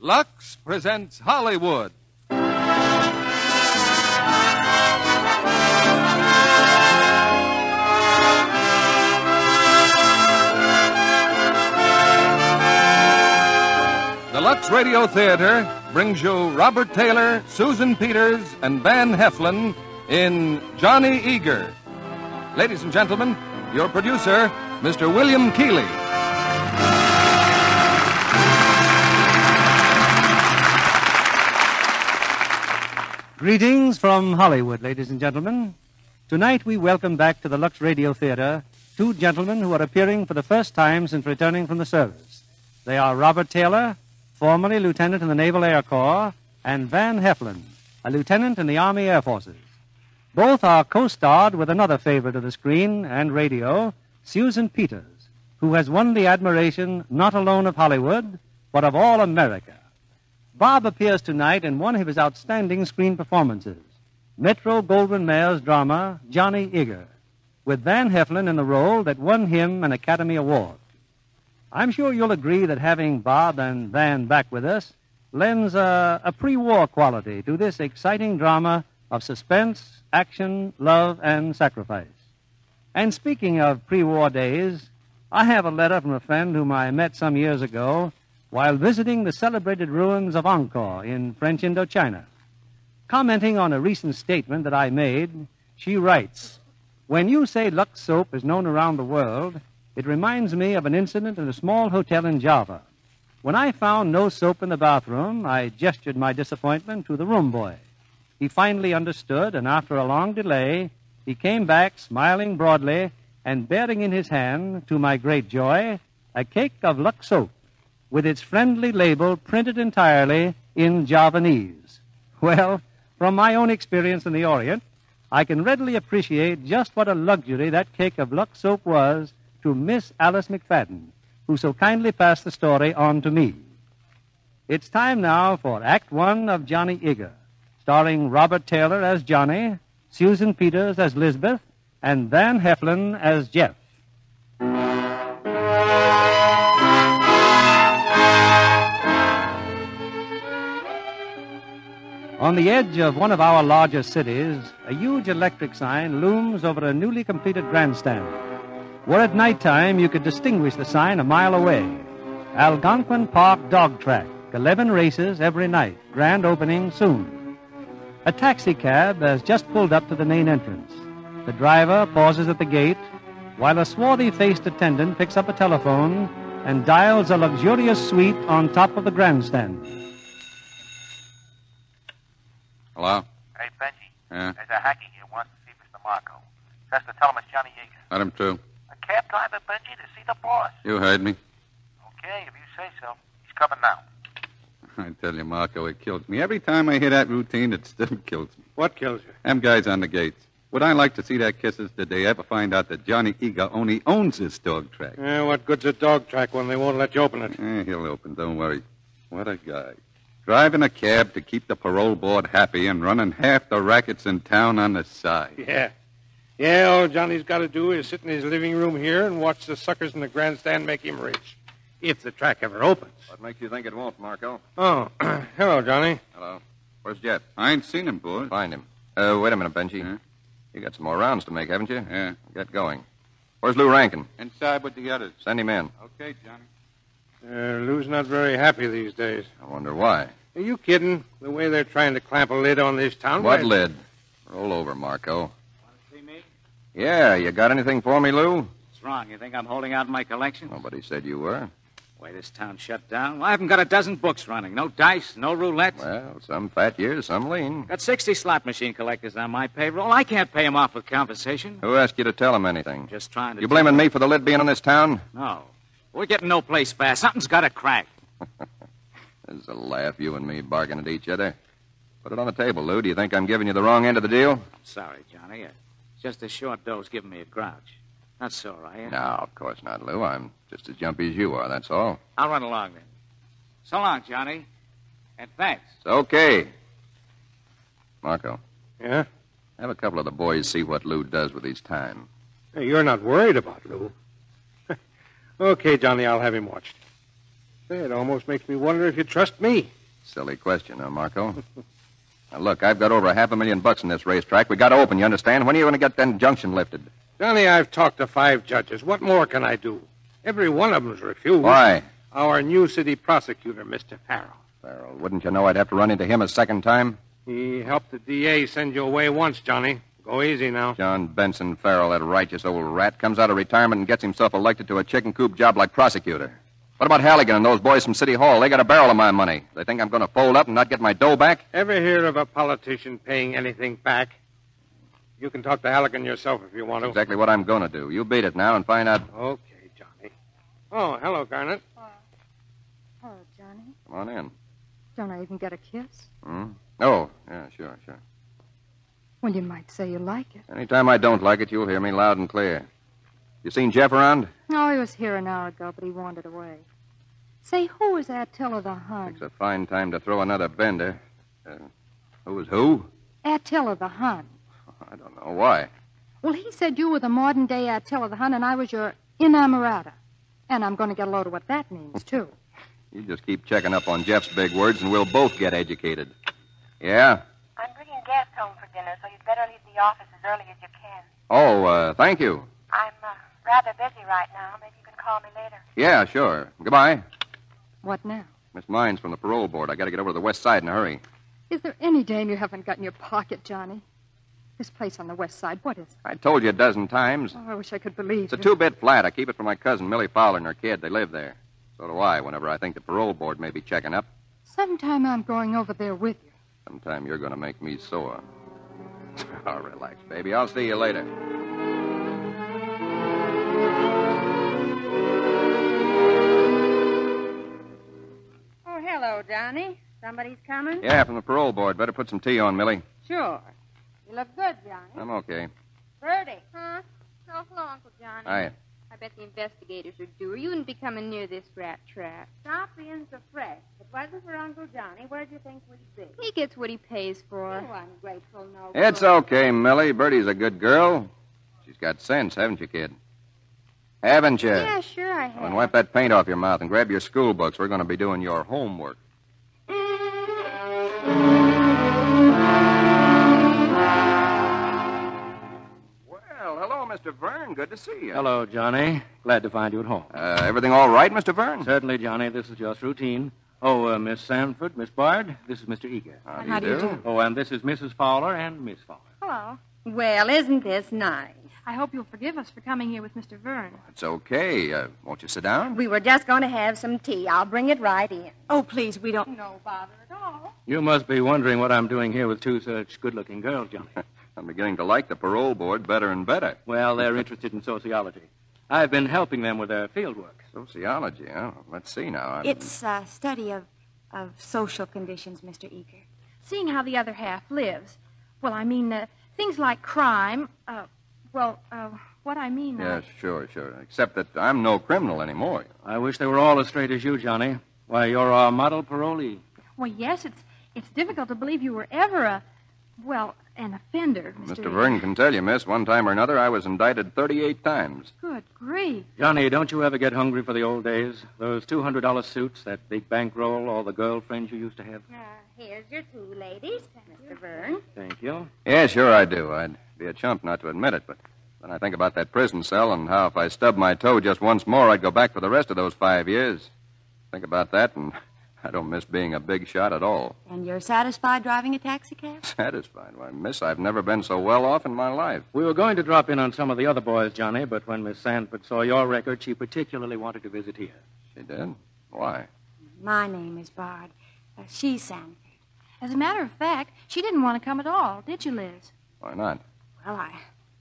Lux presents Hollywood. The Lux Radio Theater brings you Robert Taylor, Susan Peters, and Van Heflin in Johnny Eager. Ladies and gentlemen, your producer, Mr. William Keeley. Greetings from Hollywood, ladies and gentlemen. Tonight we welcome back to the Lux Radio Theater two gentlemen who are appearing for the first time since returning from the service. They are Robert Taylor, formerly lieutenant in the Naval Air Corps, and Van Heflin, a lieutenant in the Army Air Forces. Both are co-starred with another favorite of the screen and radio, Susan Peters, who has won the admiration not alone of Hollywood, but of all America. Bob appears tonight in one of his outstanding screen performances, Metro-Goldwyn-Mayer's drama, Johnny Eager, with Van Heflin in the role that won him an Academy Award. I'm sure you'll agree that having Bob and Van back with us lends a pre-war quality to this exciting drama of suspense, action, love, and sacrifice. And speaking of pre-war days, I have a letter from a friend whom I met some years ago while visiting the celebrated ruins of Angkor in French Indochina. Commenting on a recent statement that I made, she writes, "When you say Lux soap is known around the world, it reminds me of an incident in a small hotel in Java. When I found no soap in the bathroom, I gestured my disappointment to the room boy. He finally understood, and after a long delay, he came back smiling broadly and bearing in his hand, to my great joy, a cake of Lux soap, with its friendly label printed entirely in Javanese. Well, from my own experience in the Orient, I can readily appreciate just what a luxury that cake of Lux soap was to Miss Alice McFadden, who so kindly passed the story on to me. It's time now for Act One of Johnny Eager, starring Robert Taylor as Johnny, Susan Peters as Lisbeth, and Van Heflin as Jeff. On the edge of one of our largest cities, a huge electric sign looms over a newly completed grandstand. Where at nighttime you could distinguish the sign a mile away. Algonquin Park Dog Track, 11 races every night, grand opening soon. A taxi cab has just pulled up to the main entrance. The driver pauses at the gate, while a swarthy-faced attendant picks up a telephone and dials a luxurious suite on top of the grandstand. Hello? Hey, Benji. Yeah? There's a hacky here wants to see Mr. Marco. Says to tell him it's Johnny Eager. Let him through. A cab driver, Benji, to see the boss. You heard me. Okay, if you say so. He's coming now. I tell you, Marco, it kills me. Every time I hear that routine, it still kills me. What kills you? Them guys on the gates. Would I like to see their kisses did they ever find out that Johnny Eager only owns this dog track? What good's a dog track when they won't let you open it? He'll open, don't worry. What a guy. Driving a cab to keep the parole board happy and running half the rackets in town on the side. Yeah. Yeah, all Johnny's got to do is sit in his living room here and watch the suckers in the grandstand make him rich. If the track ever opens. What makes you think it won't, Marco? Oh, hello, Johnny. Hello. Where's Jeff? I ain't seen him, boy. Find him. Wait a minute, Benji. Huh? You got some more rounds to make, haven't you? Yeah. Get going. Where's Lou Rankin? Inside with the others. Send him in. Okay, Johnny. Lou's not very happy these days. I wonder why. Are you kidding? The way they're trying to clamp a lid on this town. What why- lid? Roll over, Marco. Want to see me? Yeah, you got anything for me, Lou? What's wrong? You think I'm holding out my collection? Nobody said you were. Why, this town shut down? Well, I haven't got a dozen books running. No dice, no roulette. Well, some fat years, some lean. Got 60 slot machine collectors on my payroll. I can't pay them off with compensation. Who asked you to tell him anything? Just trying to... You blaming me for the lid being on this town? No. We're getting no place fast. Something's got to crack. There's a laugh, you and me bargaining at each other. Put it on the table, Lou. Do you think I'm giving you the wrong end of the deal? Sorry, Johnny. It's just a short dose giving me a grouch. Not sore, are you? No, of course not, Lou. I'm just as jumpy as you are, that's all. I'll run along then. So long, Johnny. And thanks. It's okay. Marco, Yeah? have a couple of the boys see what Lou does with his time. Hey, you're not worried about Lou. Okay, Johnny, I'll have him watched. Say, it almost makes me wonder if you trust me. Silly question, huh, Marco? Now, look, I've got over $500,000 in this racetrack. We got to open, you understand? When are you going to get that injunction lifted? Johnny, I've talked to 5 judges. What more can I do? Every one of them's refused. Why? Our new city prosecutor, Mr. Farrell. Farrell, wouldn't you know I'd have to run into him a second time? He helped the DA send you away once, Johnny. Go easy now. John Benson Farrell, that righteous old rat, comes out of retirement and gets himself elected to a chicken coop job like prosecutor. What about Halligan and those boys from City Hall? They got a barrel of my money. They think I'm going to fold up and not get my dough back? Ever hear of a politician paying anything back? You can talk to Halligan yourself if you want to. Exactly what I'm going to do. You beat it now and find out. Okay, Johnny. Oh, hello, Garnet. Hello, Johnny. Come on in. Don't I even get a kiss? Oh, yeah, sure. Well, you might say you like it. Anytime I don't like it, you'll hear me loud and clear. You seen Jeff around? Oh, he was here an hour ago, but he wandered away. Say, who was Attila the Hun? It's a fine time to throw another bender. Who was who? Attila the Hun. I don't know. Why? Well, he said you were the modern-day Attila the Hun, and I was your inamorata. And I'm going to get a load of what that means, too. You just keep checking up on Jeff's big words, and we'll both get educated. Yeah? I'm bringing guests home for dinner, so you'd better leave the office as early as you can. Oh, thank you. I'm rather busy right now. Maybe you can call me later. Yeah, sure. Goodbye. What now? Miss Mines from the parole board. I got to get over to the west side in a hurry. Is there any dame you haven't got in your pocket, Johnny? This place on the west side, what is it? I told you a dozen times. Oh, I wish I could believe It's a you. 2-bit flat. I keep it for my cousin, Millie Fowler, and her kid. They live there. So do I, whenever I think the parole board may be checking up. Sometime I'm going over there with you. Sometime you're going to make me sore. Oh, relax, baby. I'll see you later. Oh, hello, Johnny. Somebody's coming? Yeah, from the parole board. Better put some tea on, Millie. Sure. You look good, Johnny. I'm okay. Bertie. Huh? Oh, hello, Uncle Johnny. Hiya. I bet the investigators are due. You wouldn't be coming near this rat trap. Stop being so fresh. If it wasn't for Uncle Johnny, where'd you think we'd be? He gets what he pays for. Oh, ungrateful, no It's good. okay, Millie. Bertie's a good girl. She's got sense, haven't you, kid? Haven't you? Yeah, sure I have. And wipe that paint off your mouth and grab your school books. We're going to be doing your homework. Well, hello, Mr. Vern. Good to see you. Hello, Johnny. Glad to find you at home. Everything all right, Mr. Vern? Certainly, Johnny. This is just routine. Oh, Miss Sanford, Miss Bard, this is Mr. Eager. How do you do? Oh, and this is Mrs. Fowler and Miss Fowler. Hello. Well, isn't this nice? I hope you'll forgive us for coming here with Mr. Vern. It's okay. Won't you sit down? We were just going to have some tea. I'll bring it right in. Oh, please, we don't... No bother at all. You must be wondering what I'm doing here with 2 such good-looking girls, Johnny. I'm beginning to like the parole board better and better. Well, they're interested in sociology. I've been helping them with their field work. Sociology, huh? Let's see now. It's a study of social conditions, Mr. Eager. Seeing how the other half lives. Well, I mean, things like crime. What I mean... Yes, sure. Except that I'm no criminal anymore. I wish they were all as straight as you, Johnny. Why, you're our model parolee. Well, yes, it's difficult to believe you were ever an offender, Mr. Vern can tell you, miss, one time or another I was indicted 38 times. Good grief. Johnny, don't you ever get hungry for the old days? Those $200 suits, that big bankroll, all the girlfriends you used to have? Here's your tea, ladies. Mr. Vern. Thank you. Yeah, sure I do. I'd be a chump not to admit it, but then I think about that prison cell and how if I stubbed my toe just once more, I'd go back for the rest of those 5 years. Think about that, and I don't miss being a big shot at all. And you're satisfied driving a taxicab? Satisfied? Why, miss, I've never been so well off in my life. We were going to drop in on some of the other boys, Johnny, but when Miss Sanford saw your record, she particularly wanted to visit here. She did? Why? My name is Bard. She's Sanford. As a matter of fact, she didn't want to come at all, did you, Liz? Why not? Well, I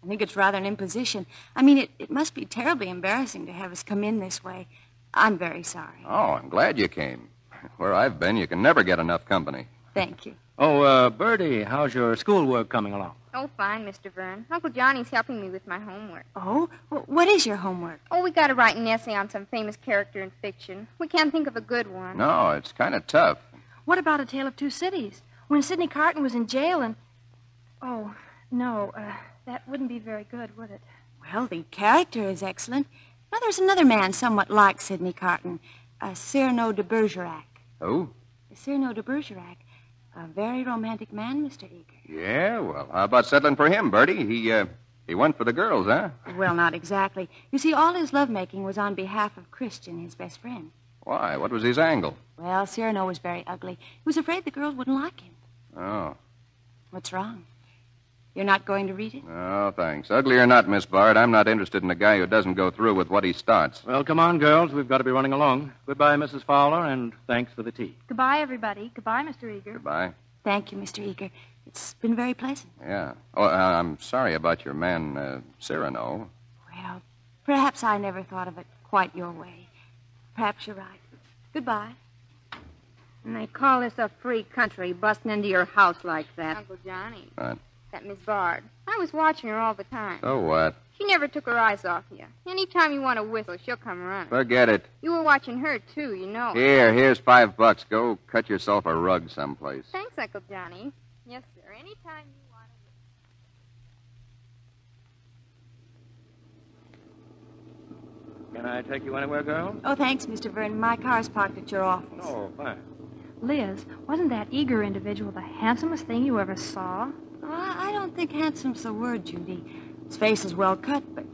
think it's rather an imposition. I mean, it must be terribly embarrassing to have us come in this way. I'm very sorry. Oh, I'm glad you came. Where I've been, you can never get enough company. Thank you. Oh, Bertie, how's your schoolwork coming along? Oh, fine, Mr. Vern. Uncle Johnny's helping me with my homework. Oh? What is your homework? Oh, we got to write an essay on some famous character in fiction. We can't think of a good one. No, it's kind of tough. What about A Tale of Two Cities? When Sidney Carton was in jail and... Oh, no, that wouldn't be very good, would it? Well, the character is excellent. Now, there's another man somewhat like Sidney Carton. Cyrano de Bergerac. Who? Cyrano de Bergerac. A very romantic man, Mr. Eager. Yeah, well, how about settling for him, Bertie? He went for the girls, huh? Well, not exactly. You see, all his lovemaking was on behalf of Christian, his best friend. Why? What was his angle? Well, Cyrano was very ugly. He was afraid the girls wouldn't like him. Oh. What's wrong? You're not going to read it? No, thanks. Ugly or not, Miss Bard, I'm not interested in a guy who doesn't go through with what he starts. Well, come on, girls. We've got to be running along. Goodbye, Mrs. Fowler, and thanks for the tea. Goodbye, everybody. Goodbye, Mr. Eager. Goodbye. Thank you, Mr. Eager. It's been very pleasant. Yeah. Oh, I'm sorry about your man, Cyrano. Well, perhaps I never thought of it quite your way. Perhaps you're right. Goodbye. And they call this a free country, busting into your house like that. Uncle Johnny. What? That Miss Bard. I was watching her all the time. So what? She never took her eyes off you. Anytime you want to whistle, she'll come running. Forget it. You were watching her, too, you know. Here's $5. Go cut yourself a rug someplace. Thanks, Uncle Johnny. Yes, sir. Anytime you want to... Can I take you anywhere, girls? Oh, thanks, Mr. Vernon. My car's parked at your office. Oh, fine. Liz, wasn't that eager individual the handsomest thing you ever saw? Oh, I don't think handsome's the word, Judy. His face is well cut, but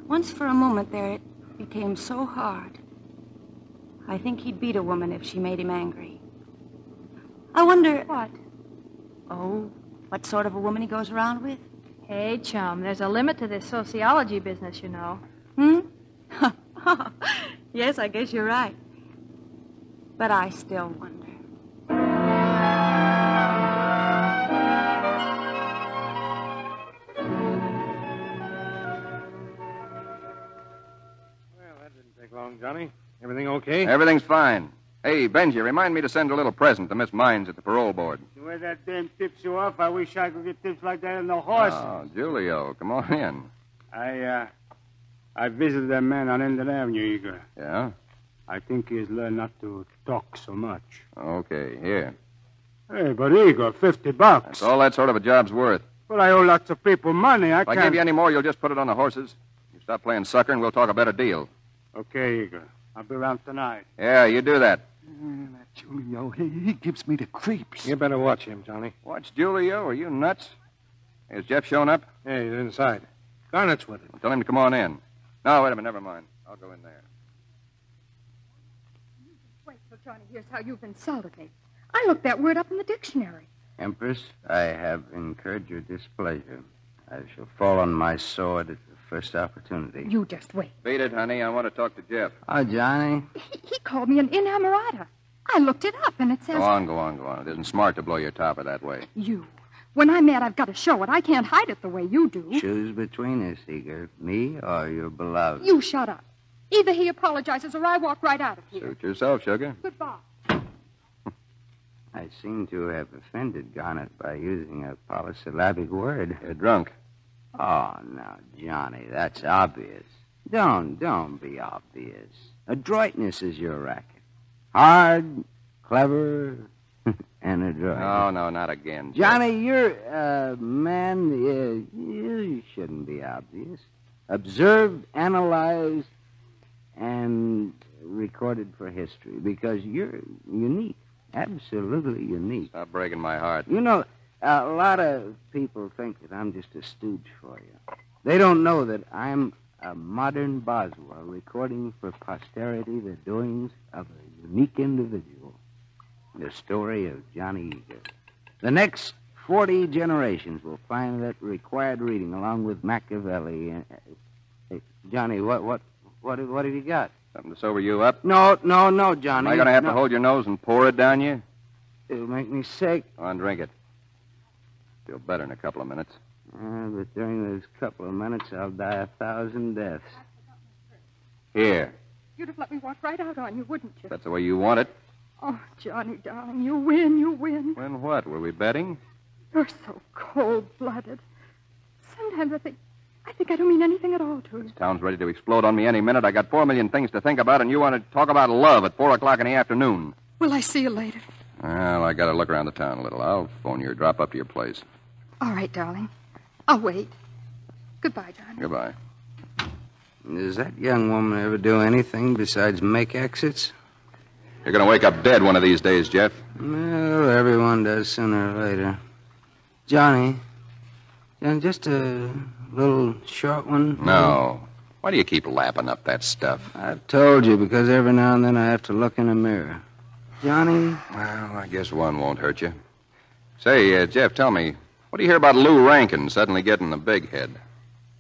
once for a moment there it became so hard. I think he'd beat a woman if she made him angry. I wonder... What? Oh, what sort of a woman he goes around with? Hey, chum, there's a limit to this sociology business, you know. Yes, I guess you're right. But I still wonder. Well, that didn't take long, Johnny. Everything okay? Everything's fine. Hey, Benji, remind me to send a little present to Miss Mines at the parole board. The way that dame tips you off, I wish I could get tips like that in the horses. Oh, Julio, come on in. I visited that man on Indian Avenue, Eager. Yeah? I think he's learned not to talk so much. Okay, here. Hey, but Eager, $50. That's all that sort of a job's worth. But I owe lots of people money. If I give you any more, you'll just put it on the horses. You stop playing sucker, and we'll talk a better deal. Okay, Eager. I'll be around tonight. Yeah, you do that. That Julio, he gives me the creeps. You better watch him, Johnny. Watch Julio? Are you nuts? Has Jeff shown up? Yeah, he's inside. Garnett's with him. Well, tell him to come on in. No, wait a minute. Never mind. I'll go in there. Wait till Johnny hears how you've insulted me. I looked that word up in the dictionary. Empress, I have incurred your displeasure. I shall fall on my sword at the first opportunity. You just wait. Beat it, honey. I want to talk to Jeff. Oh, Johnny. He called me an inamorata. I looked it up, and it says... Go on. It isn't smart to blow your topper that way. You. When I'm mad, I've got to show it. I can't hide it the way you do. Choose between us, Eager. Me or your beloved. You shut up. Either he apologizes or I walk right out of here. Suit yourself, sugar. Goodbye. I seem to have offended Garnett by using a polysyllabic word. You're drunk. Oh, now, Johnny, that's obvious. Don't be obvious. Adroitness is your racket. Hard, clever, and adroit. No, not again, Jeff. Johnny, you're, man, you shouldn't be obvious. Observed, analyzed, and recorded for history because you're unique. Absolutely unique. Stop breaking my heart. You know, a lot of people think that I'm just a stooge for you. They don't know that I'm a modern Boswell recording for posterity the doings of a unique individual. The story of Johnny Eager. The next 40 generations will find that required reading along with Machiavelli. Hey, Johnny, what have you got? Something to sober you up? No, Johnny. Am I going to have to hold your nose and pour it down you? It'll make me sick. Go on, drink it. Feel better in a couple of minutes. But during those couple of minutes, I'll die 1,000 deaths. Here. You'd have let me walk right out on you, wouldn't you? That's the way you want it. Oh, Johnny, darling, you win. When what? Were we betting? You're so cold-blooded. Sometimes I think I don't mean anything at all to you. This town's ready to explode on me any minute. I got 4 million things to think about, and you want to talk about love at 4 o'clock in the afternoon. Will I see you later? Well, I got to look around the town a little. I'll phone you or drop up to your place. All right, darling. I'll wait. Goodbye, Johnny. Goodbye. Does that young woman ever do anything besides make exits? You're going to wake up dead one of these days, Jeff. Well, everyone does sooner or later. Johnny, just a little short one? No. Why do you keep lapping up that stuff? I've told you, because every now and then I have to look in a mirror. Johnny? Well, I guess one won't hurt you. Say, Jeff, tell me, what do you hear about Lou Rankin suddenly getting a big head?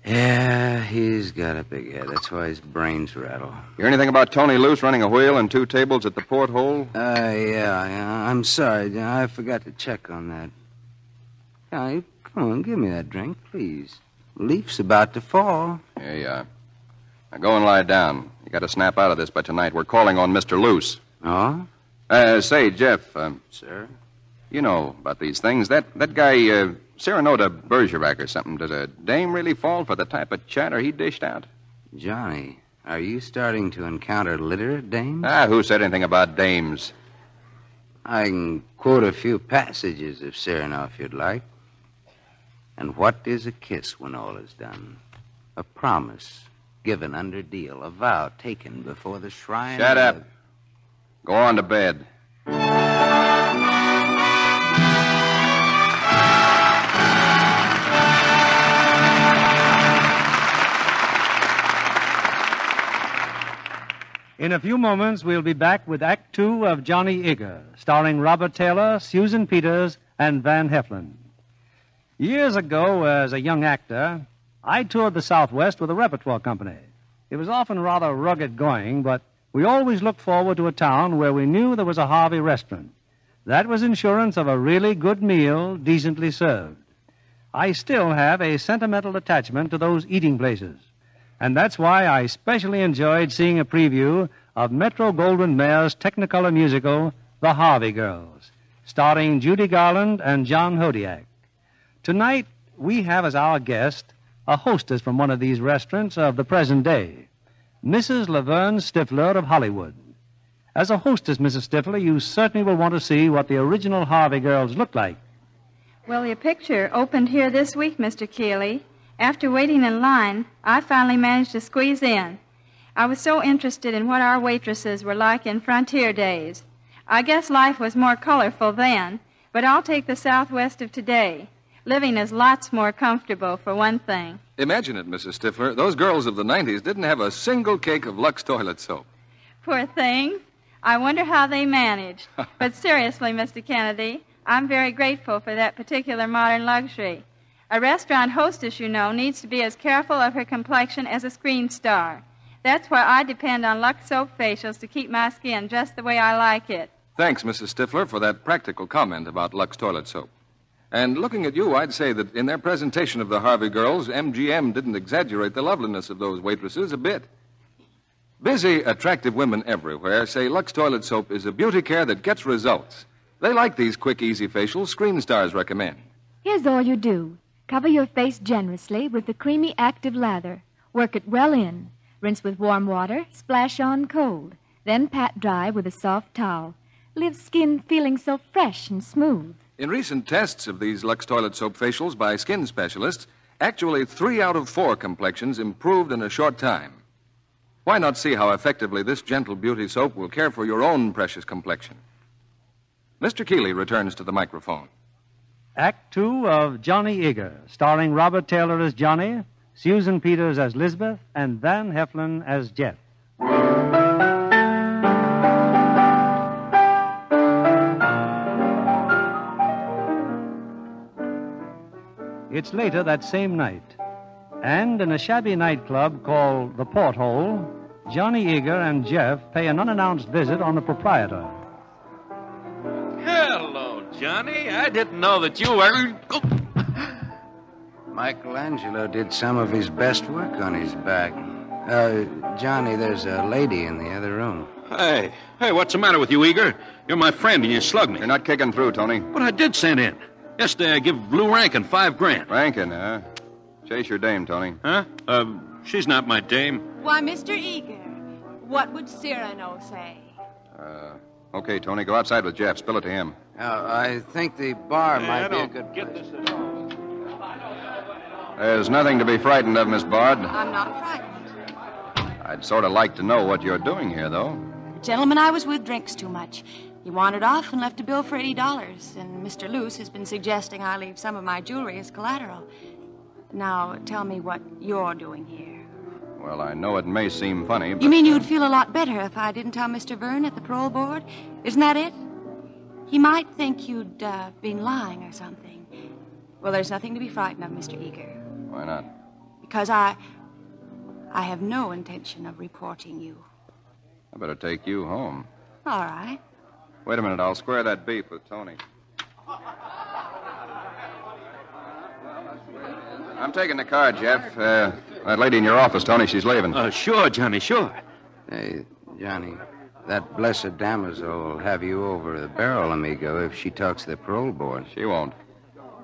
Yeah, he's got a big head. That's why his brains rattle. You hear anything about Tony Luce running a wheel and 2 tables at the porthole? Yeah. I'm sorry. I forgot to check on that. Johnny, come on, give me that drink, please. Leaf's about to fall. Here you are. Now go and lie down. You got to snap out of this by tonight. We're calling on Mr. Luce. Oh? Say, Jeff. Sir? You know about these things. That guy, Serenota Bergerac or something, does a dame really fall for the type of chatter he dished out? Johnny, are you starting to encounter literate dames? Who said anything about dames? I can quote a few passages of Cyrano if you'd like. And what is a kiss when all is done? A promise given under deal, a vow taken before the shrine. Shut up. Go on to bed. In a few moments, we'll be back with Act Two of Johnny Eager, starring Robert Taylor, Susan Peters, and Van Heflin. Years ago, as a young actor, I toured the Southwest with a repertoire company. It was often rather rugged going, but we always looked forward to a town where we knew there was a Harvey restaurant. That was insurance of a really good meal, decently served. I still have a sentimental attachment to those eating places. And that's why I especially enjoyed seeing a preview of Metro-Goldwyn-Mayer's Technicolor musical, The Harvey Girls, starring Judy Garland and John Hodiak. Tonight, we have as our guest a hostess from one of these restaurants of the present day, Mrs. Laverne Stifler of Hollywood. As a hostess, Mrs. Stifler, you certainly will want to see what the original Harvey Girls looked like. Well, your picture opened here this week, Mr. Keeley. After waiting in line, I finally managed to squeeze in. I was so interested in what our waitresses were like in frontier days. I guess life was more colorful then, but I'll take the Southwest of today. Living is lots more comfortable, for one thing. Imagine it, Mrs. Stifler. Those girls of the 90s didn't have a single cake of Lux toilet soap. Poor things. I wonder how they managed. But seriously, Mr. Kennedy, I'm very grateful for that particular modern luxury. A restaurant hostess, you know, needs to be as careful of her complexion as a screen star. That's why I depend on Lux soap facials to keep my skin just the way I like it. Thanks, Mrs. Stifler, for that practical comment about Lux toilet soap. And looking at you, I'd say that in their presentation of the Harvey Girls, MGM didn't exaggerate the loveliness of those waitresses a bit. Busy, attractive women everywhere say Lux toilet soap is a beauty care that gets results. They like these quick, easy facials screen stars recommend. Here's all you do. Cover your face generously with the creamy active lather. Work it well in. Rinse with warm water, splash on cold. Then pat dry with a soft towel. Leave skin feeling so fresh and smooth. In recent tests of these Lux toilet soap facials by skin specialists, actually 3 out of 4 complexions improved in a short time. Why not see how effectively this gentle beauty soap will care for your own precious complexion? Mr. Keeley returns to the microphone. Act Two of Johnny Eager, starring Robert Taylor as Johnny, Susan Peters as Lisbeth, and Van Heflin as Jeff. It's later that same night, and in a shabby nightclub called the Porthole, Johnny Eager and Jeff pay an unannounced visit on the proprietor. Hello, Johnny. I didn't know that you were... Michelangelo did some of his best work on his back. Johnny, there's a lady in the other room. Hey, what's the matter with you, Eager? You're my friend and you slugged me. You're not kicking through, Tony. But I did send in. Yesterday I give Lou Rankin $5,000. Rankin, huh? Chase your dame, Tony. Huh? She's not my dame. Why, Mr. Eager, what would Cyrano say? Okay, Tony, go outside with Jeff. Spill it to him. I think the bar might be a good place. This at all. There's nothing to be frightened of, Miss Bard. I'm not frightened. I'd sort of like to know what you're doing here, though. The gentleman I was with drinks too much. He wandered off and left a bill for $80, and Mr. Luce has been suggesting I leave some of my jewelry as collateral. Now, tell me what you're doing here. Well, I know it may seem funny, but... You mean you'd feel a lot better if I didn't tell Mr. Verne at the parole board? Isn't that it? He might think you'd been lying or something. Well, there's nothing to be frightened of, Mr. Eager. Why not? Because I have no intention of reporting you. I better take you home. All right. Wait a minute, I'll square that beef with Tony. I'm taking the car, Jeff. That lady in your office, Tony, she's leaving. Sure, Johnny, sure. Hey, Johnny, that blessed damozel will have you over the barrel, amigo, if she talks to the parole board. She won't.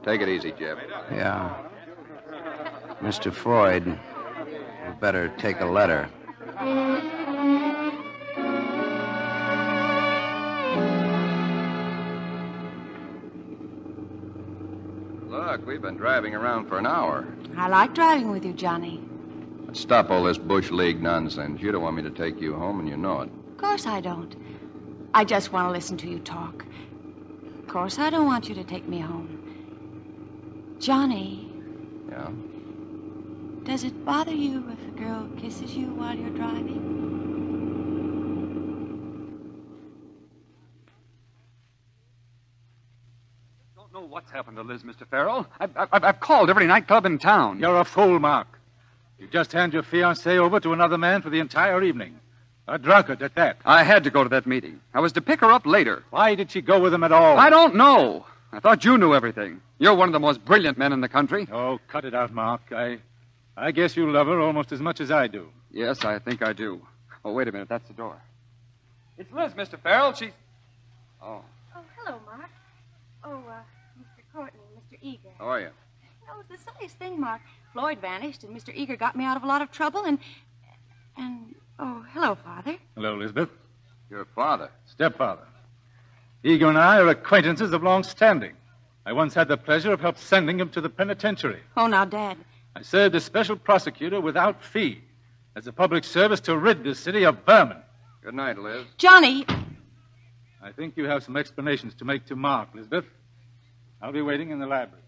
Take it easy, Jeff. Yeah. Mr. Floyd, you better take a letter. Look, we've been driving around for an hour. I like driving with you, Johnny. Let's stop all this Bush League nonsense. You don't want me to take you home, and you know it. Of course I don't. I just want to listen to you talk. Of course I don't want you to take me home. Johnny. Yeah? Does it bother you if a girl kisses you while you're driving? Don't know what's happened to Liz, Mr. Farrell. I've called every nightclub in town. You're a fool, Mark. You just hand your fiancée over to another man for the entire evening. A drunkard at that. I had to go to that meeting. I was to pick her up later. Why did she go with him at all? I don't know. I thought you knew everything. You're one of the most brilliant men in the country. Oh, cut it out, Mark. I guess you love her almost as much as I do. Yes, I think I do. Oh, wait a minute. That's the door. It's Liz, Mr. Farrell. She's... Oh. Oh, hello, Mark. Oh, Mr. Courtney, Mr. Eager. How are you? No, it was the silliest thing, Mark. Floyd vanished, and Mr. Eager got me out of a lot of trouble, and... Oh, hello, Father. Hello, Elizabeth. Your father? Stepfather. Eager and I are acquaintances of long standing. I once had the pleasure of help sending him to the penitentiary. Oh, now, Dad. I served as special prosecutor without fee as a public service to rid the city of vermin. Good night, Liz. Johnny! I think you have some explanations to make to Mark, Elizabeth. I'll be waiting in the library.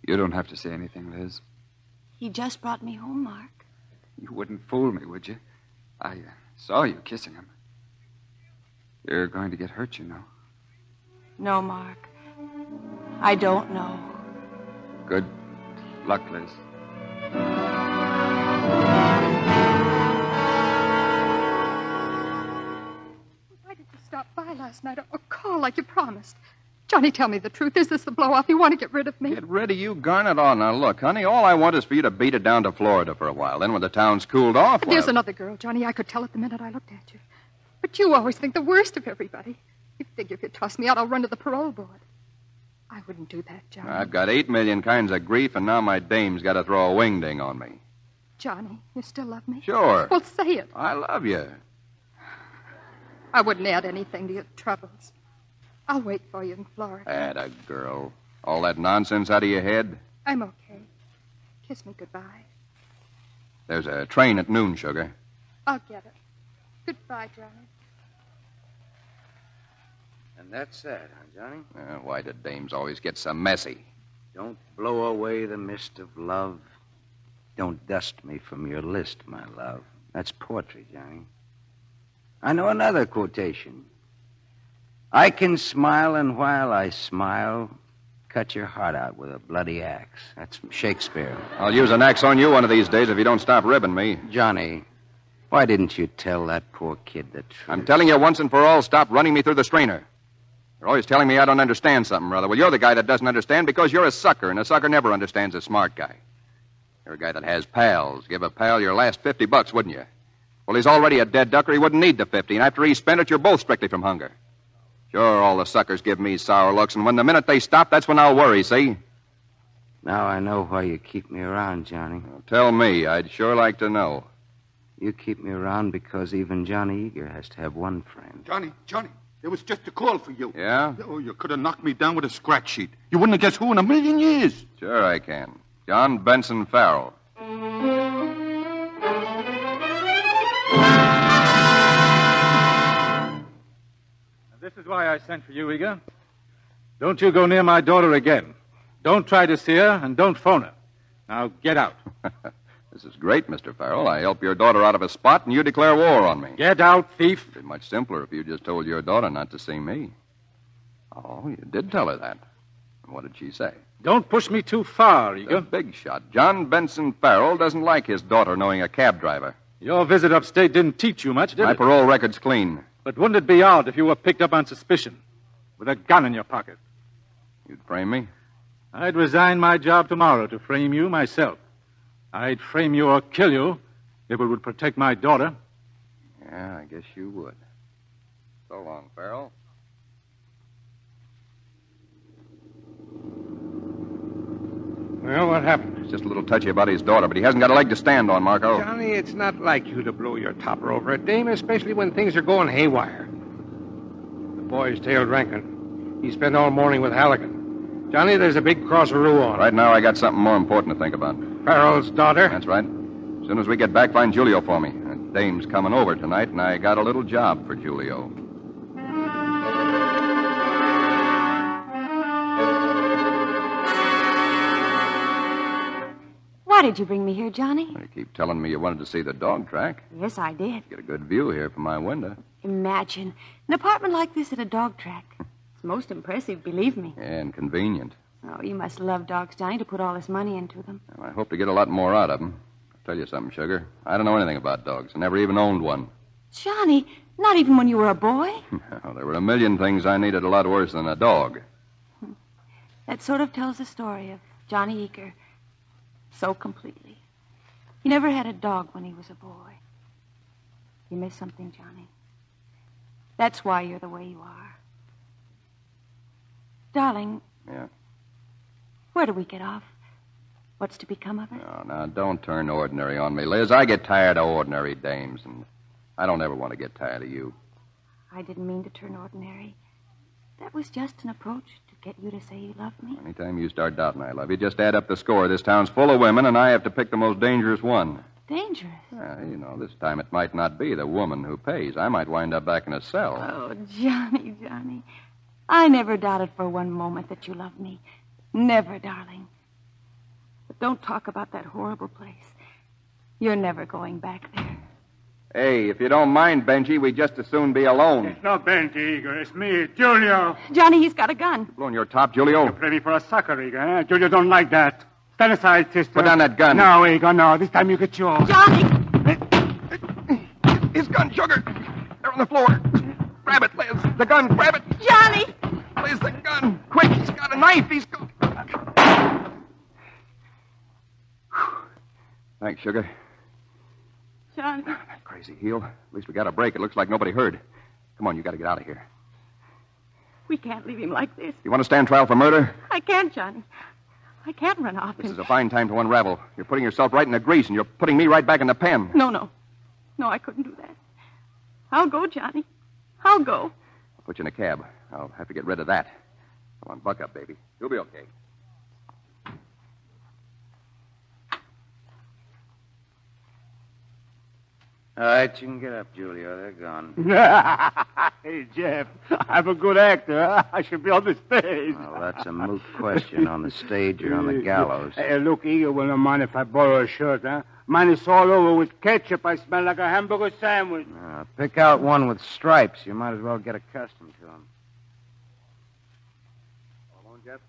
You don't have to say anything, Liz. He just brought me home, Mark. You wouldn't fool me, would you? I saw you kissing him. You're going to get hurt, you know. No, Mark. I don't know. Good luck, Liz. Why did you stop by last night or call like you promised? Johnny, tell me the truth. Is this the blow-off? You want to get rid of me? Get rid of you, Garnet? Oh, now, look, honey, all I want is for you to beat it down to Florida for a while. Then when the town's cooled off... There's another girl, Johnny. I could tell it the minute I looked at you. But you always think the worst of everybody. You figure if you toss me out, I'll run to the parole board. I wouldn't do that, Johnny. I've got 8 million kinds of grief, and now my dame's got to throw a wingding on me. Johnny, you still love me? Sure. Well, say it. I love you. I wouldn't add anything to your troubles. I'll wait for you in Florida. Atta girl. All that nonsense out of your head? I'm okay. Kiss me goodbye. There's a train at noon, sugar. I'll get it. Goodbye, Johnny. And that's that, huh, Johnny? Why do dames always get so messy? Don't blow away the mist of love. Don't dust me from your list, my love. That's poetry, Johnny. I know another quotation. I can smile, and while I smile, cut your heart out with a bloody axe. That's from Shakespeare. I'll use an axe on you one of these days if you don't stop ribbing me. Johnny, why didn't you tell that poor kid the truth? I'm telling you once and for all, stop running me through the strainer. You're always telling me I don't understand something, brother. Well, you're the guy that doesn't understand because you're a sucker, and a sucker never understands a smart guy. You're a guy that has pals. Give a pal your last $50, wouldn't you? Well, he's already a dead ducker. He wouldn't need the 50, and after he spent it, you're both strictly from hunger. Sure, all the suckers give me sour looks, and when the minute they stop, that's when I'll worry, see? Now I know why you keep me around, Johnny. Well, tell me. I'd sure like to know. You keep me around because even Johnny Eager has to have one friend. Johnny, there was just a call for you. Yeah? Oh, you could have knocked me down with a scratch sheet. You wouldn't have guessed who in a million years. Sure I can. John Benson Farrell. why I sent for you, Eager. Don't you go near my daughter again. Don't try to see her, and don't phone her. Now, get out. This is great, Mr. Farrell. I help your daughter out of a spot, and you declare war on me. Get out, thief. It'd be much simpler if you just told your daughter not to see me. Oh, you did tell her that. And what did she say? Don't push me too far, Eager. A big shot. John Benson Farrell doesn't like his daughter knowing a cab driver. Your visit upstate didn't teach you much, did My it? parole record's clean. But wouldn't it be odd if you were picked up on suspicion with a gun in your pocket? You'd frame me? I'd resign my job tomorrow to frame you myself. I'd frame you or kill you if it would protect my daughter. Yeah, I guess you would. So long, Farrell. Well, what happened? He's just a little touchy about his daughter, but he hasn't got a leg to stand on, Marco. Johnny, it's not like you to blow your topper over a dame, especially when things are going haywire. The boy's tailed Rankin. He spent all morning with Halligan. Johnny, there's a big crossaroo on. Right now, I got something more important to think about. Farrell's daughter? That's right. As soon as we get back, find Julio for me. That dame's coming over tonight, and I got a little job for Julio. Why did you bring me here, Johnny? You keep telling me you wanted to see the dog track. Yes, I did. Get a good view here from my window. Imagine an apartment like this at a dog track. It's most impressive, believe me. And convenient. Oh, you must love dogs, Johnny, to put all this money into them. Well, I hope to get a lot more out of them. I'll tell you something, Sugar. I don't know anything about dogs. I never even owned one. Johnny, not even when you were a boy? Well, there were a million things I needed a lot worse than a dog. That sort of tells the story of Johnny Eager so completely. He never had a dog when he was a boy. You missed something, Johnny. That's why you're the way you are. Darling. Yeah? Where do we get off? What's to become of it? No, now, don't turn ordinary on me, Liz. I get tired of ordinary dames, and I don't ever want to get tired of you. I didn't mean to turn ordinary. That was just an approach to get you to say you love me. Anytime you start doubting I love you, just add up the score. This town's full of women, and I have to pick the most dangerous one. Dangerous? You know, this time it might not be the woman who pays. I might wind up back in a cell. Oh, Johnny, Johnny. I never doubted for one moment that you loved me. Never, darling. But don't talk about that horrible place. You're never going back there. Hey, if you don't mind, Benji, we'd just as soon be alone. It's not Benji, Eager. It's me, Julio. Johnny, he's got a gun. Blowing your top, Julio? You play me for a sucker, Eager, eh? Julio don't like that. Stand aside, sister. Put down that gun. No, Eager, no. This time you get yours. Johnny! His gun, Sugar. They're on the floor. Grab it, Liz. The gun, grab it. Johnny! Liz, the gun. Quick, he's got a knife. He's got... Thanks, Sugar. Johnny. That crazy heel. At least we got a break. It looks like nobody heard. Come on, you got to get out of here. We can't leave him like this. You want to stand trial for murder? I can't, Johnny. I can't run off This him. is a fine time to unravel. You're putting yourself right in the grease, and you're putting me right back in the pen. No. No, I couldn't do that. I'll go, Johnny. I'll go. I'll put you in a cab. I'll have to get rid of that. Come on, buck up, baby. You'll be okay. All right, you can get up, Julio. They're gone. Hey, Jeff, I'm a good actor. Huh? I should be on the stage. Well, that's a moot question. On the stage or on the gallows. Hey, look, Eager, will not mind if I borrow a shirt, huh? Mine is all over with ketchup. I smell like a hamburger sandwich. Pick out one with stripes. You might as well get accustomed to them. All alone, Jeff?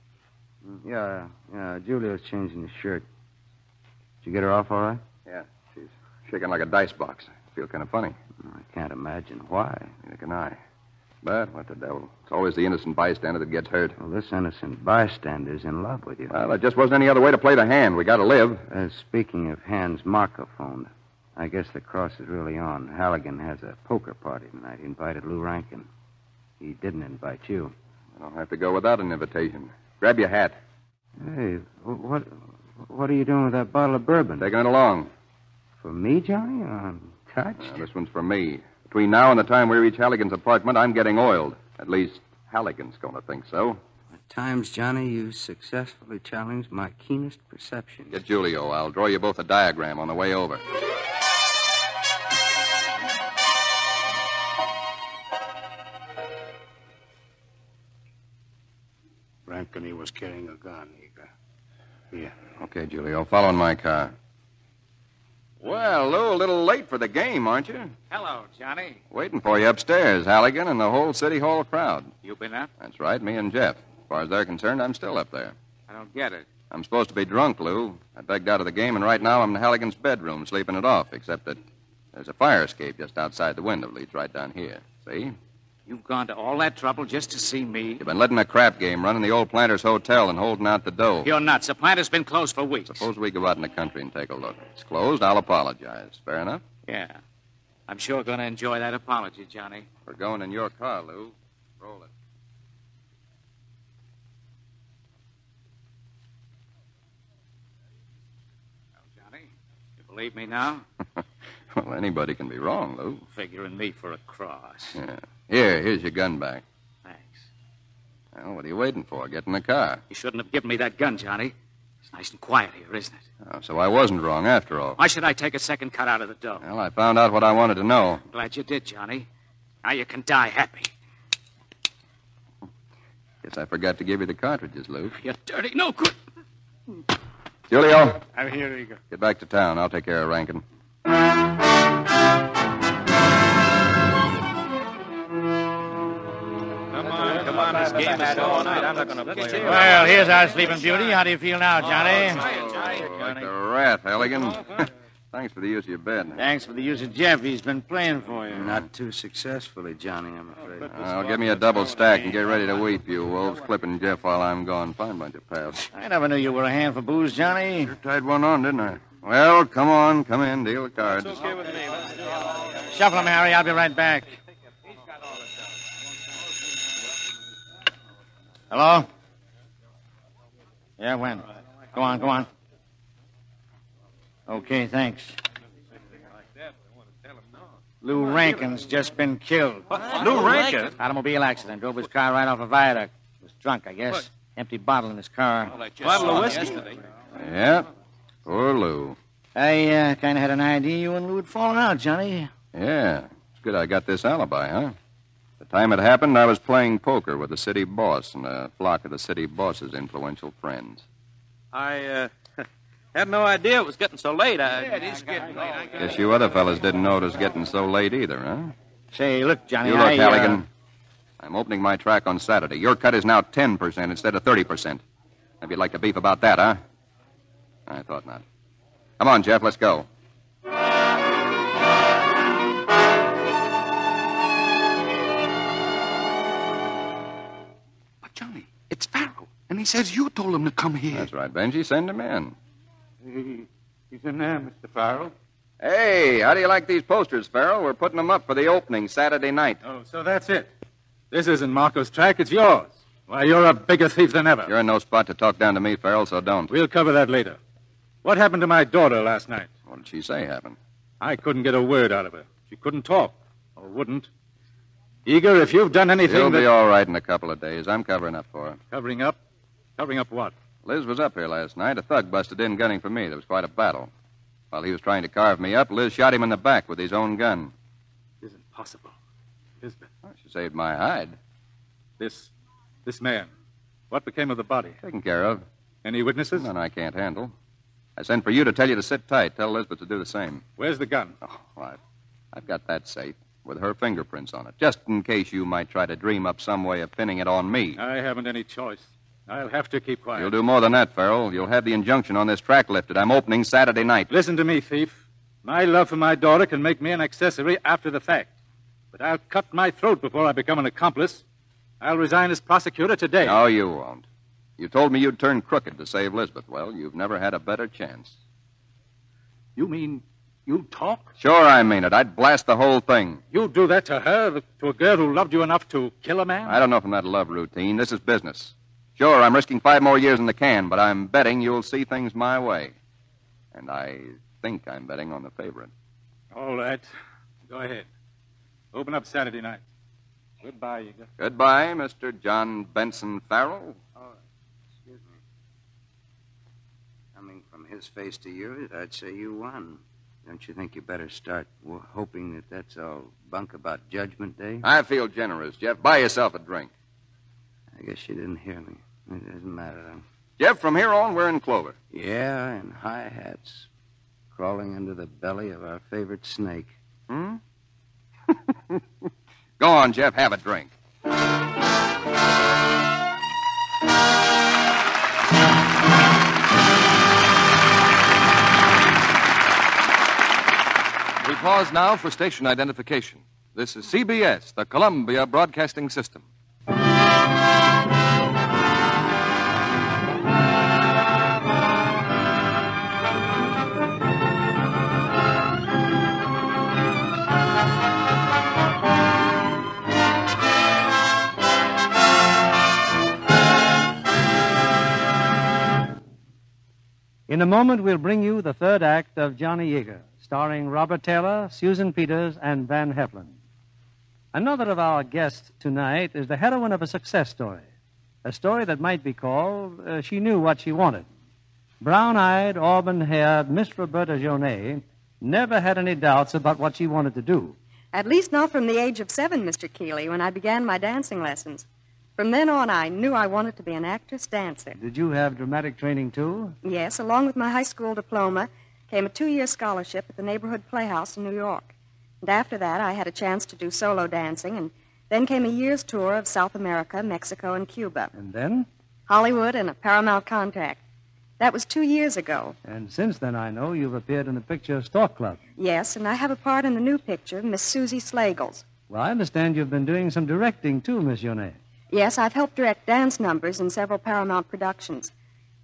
Yeah. Julio's changing his shirt. Did you get her off all right? Yeah, she's shaking like a dice box. I feel kind of funny. I can't imagine why. Neither can I. But what the devil? It's always the innocent bystander that gets hurt. Well, this innocent bystander's in love with you. Well, there just wasn't any other way to play the hand. We got to live. Speaking of hands, Marco phoned. I guess the cross is really on. Halligan has a poker party tonight. He invited Lou Rankin. He didn't invite you. I don't have to go without an invitation. Grab your hat. Hey, what are you doing with that bottle of bourbon? Taking it along. For me, Johnny? I'm touched. This one's for me. Between now and the time we reach Halligan's apartment, I'm getting oiled. At least Halligan's going to think so. At times, Johnny, you successfully challenged my keenest perception. Get Julio. I'll draw you both a diagram on the way over. Rankin, he was carrying a gun, Eager. Here. Okay, Julio. Follow in my car. Well, Lou, a little late for the game, aren't you? Hello, Johnny. Waiting for you upstairs, Halligan, and the whole City Hall crowd. You been up? That's right, me and Jeff. As far as they're concerned, I'm still up there. I don't get it. I'm supposed to be drunk, Lou. I begged out of the game, and right now I'm in Halligan's bedroom, sleeping it off, except that there's a fire escape just outside the window. Leads right down here. See? You've gone to all that trouble just to see me? You've been letting a crap game run in the old Planters Hotel and holding out the dough. You're nuts. The plant has been closed for weeks. Suppose we go out in the country and take a look. It's closed. I'll apologize. Fair enough? Yeah. I'm sure going to enjoy that apology, Johnny. We're going in your car, Lou. Roll it. Well, Johnny, you believe me now? Well, anybody can be wrong, Lou. Figuring me for a cross. Yeah. Here's your gun back. Thanks. Well, what are you waiting for? Get in the car. You shouldn't have given me that gun, Johnny. It's nice and quiet here, isn't it? Oh, so I wasn't wrong after all. Why should I take a second cut out of the dough? Well, I found out what I wanted to know. Glad you did, Johnny. Now you can die happy. Guess I forgot to give you the cartridges, Lou. You dirty, no good. Julio. I'm here, Eager. Get back to town. I'll take care of Rankin. Come on, this game is all night. I'm not going to play. Well, here's our sleeping beauty. How do you feel now, Johnny? Like the wrath, Halligan. Thanks for the use of your bed. Thanks for the use of Jeff. He's been playing for you. Not too successfully, Johnny, I'm afraid. Give me a double stack and get ready to weep, you wolves. Clipping Jeff while I'm gone. Fine bunch of pals. I never knew you were a hand for booze, Johnny. Sure tied one on, didn't I? Well, come on. Come in. Deal the cards. Shuffle 'em, Harry. I'll be right back. Hello? Yeah, when? Go on. Okay, thanks. Lou Rankin's just been killed. Lou Rankin? Automobile accident. Drove his car right off a viaduct. Was drunk, I guess. What? Empty bottle in his car. Bottle of whiskey? Yeah. Poor Lou. I kind of had an idea you and Lou had fallen out, Johnny. Yeah. It's good I got this alibi, huh? The time it happened, I was playing poker with the city boss and a flock of the city boss's influential friends. I had no idea it was getting so late. Yeah, it is getting late. Guess you other fellas didn't know it was getting so late either, huh? Say, look, Johnny, You look, Halligan. I'm opening my track on Saturday. Your cut is now 10% instead of 30%. Maybe you'd like to beef about that, huh? I thought not. Come on, Jeff, let's go. But, Johnny, it's Farrell. And he says you told him to come here. That's right, Benji. Send him in. He's in there, Mr. Farrell. Hey, how do you like these posters, Farrell? We're putting them up for the opening Saturday night. Oh, so that's it. This isn't Marco's track, it's yours. Why, you're a bigger thief than ever. You're in no spot to talk down to me, Farrell, so don't. We'll cover that later. What happened to my daughter last night? What did she say happened? I couldn't get a word out of her. She couldn't talk, or wouldn't. Eager, if you've done anything She'll be all right in a couple of days. I'm covering up for her. Covering up? Covering up what? Liz was up here last night. A thug busted in gunning for me. There was quite a battle. While he was trying to carve me up, Liz shot him in the back with his own gun. Isn't possible. Lisbeth. Well, she saved my hide. This man. What became of the body? Taken care of. Any witnesses? None I can't handle. I sent for you to tell you to sit tight. Tell Elizabeth to do the same. Where's the gun? Oh, I've got that safe with her fingerprints on it, just in case you might try to dream up some way of pinning it on me. I haven't any choice. I'll have to keep quiet. You'll do more than that, Farrell. You'll have the injunction on this track lifted. I'm opening Saturday night. Listen to me, thief. My love for my daughter can make me an accessory after the fact. But I'll cut my throat before I become an accomplice. I'll resign as prosecutor today. No, you won't. You told me you'd turn crooked to save Lisbeth. Well, you've never had a better chance. You mean you'd talk? Sure, I mean it. I'd blast the whole thing. You'd do that to her, to a girl who loved you enough to kill a man? I don't know from that love routine. This is business. Sure, I'm risking 5 more years in the can, but I'm betting you'll see things my way. And I think I'm betting on the favorite. All right. Go ahead. Open up Saturday night. Goodbye, Eager. Goodbye, Mr. John Benson Farrell. Oh, excuse me. Coming from his face to yours, I'd say you won. Don't you think you better start hoping that that's all bunk about Judgment Day? I feel generous, Jeff. Buy yourself a drink. I guess you didn't hear me. It doesn't matter. Jeff, from here on, we're in clover. Yeah, and high hats. Crawling into the belly of our favorite snake. Hmm? Go on, Jeff, have a drink. We pause now for station identification. This is CBS, the Columbia Broadcasting System. In a moment, we'll bring you the third act of Johnny Eager, starring Robert Taylor, Susan Peters, and Van Heflin. Another of our guests tonight is the heroine of a success story, a story that might be called She Knew What She Wanted. Brown-eyed, auburn-haired Miss Roberta Jonet never had any doubts about what she wanted to do. At least not from the age of 7, Mr. Keeley, when I began my dancing lessons. From then on, I knew I wanted to be an actress-dancer. Did you have dramatic training, too? Yes, along with my high school diploma came a 2-year scholarship at the neighborhood playhouse in New York. And after that, I had a chance to do solo dancing, and then came a year's tour of South America, Mexico, and Cuba. And then? Hollywood and a Paramount contract. That was 2 years ago. And since then, I know you've appeared in the picture Stork Club. Yes, and I have a part in the new picture, Miss Susie Slagles. Well, I understand you've been doing some directing, too, Miss Jonet. Yes, I've helped direct dance numbers in several Paramount productions.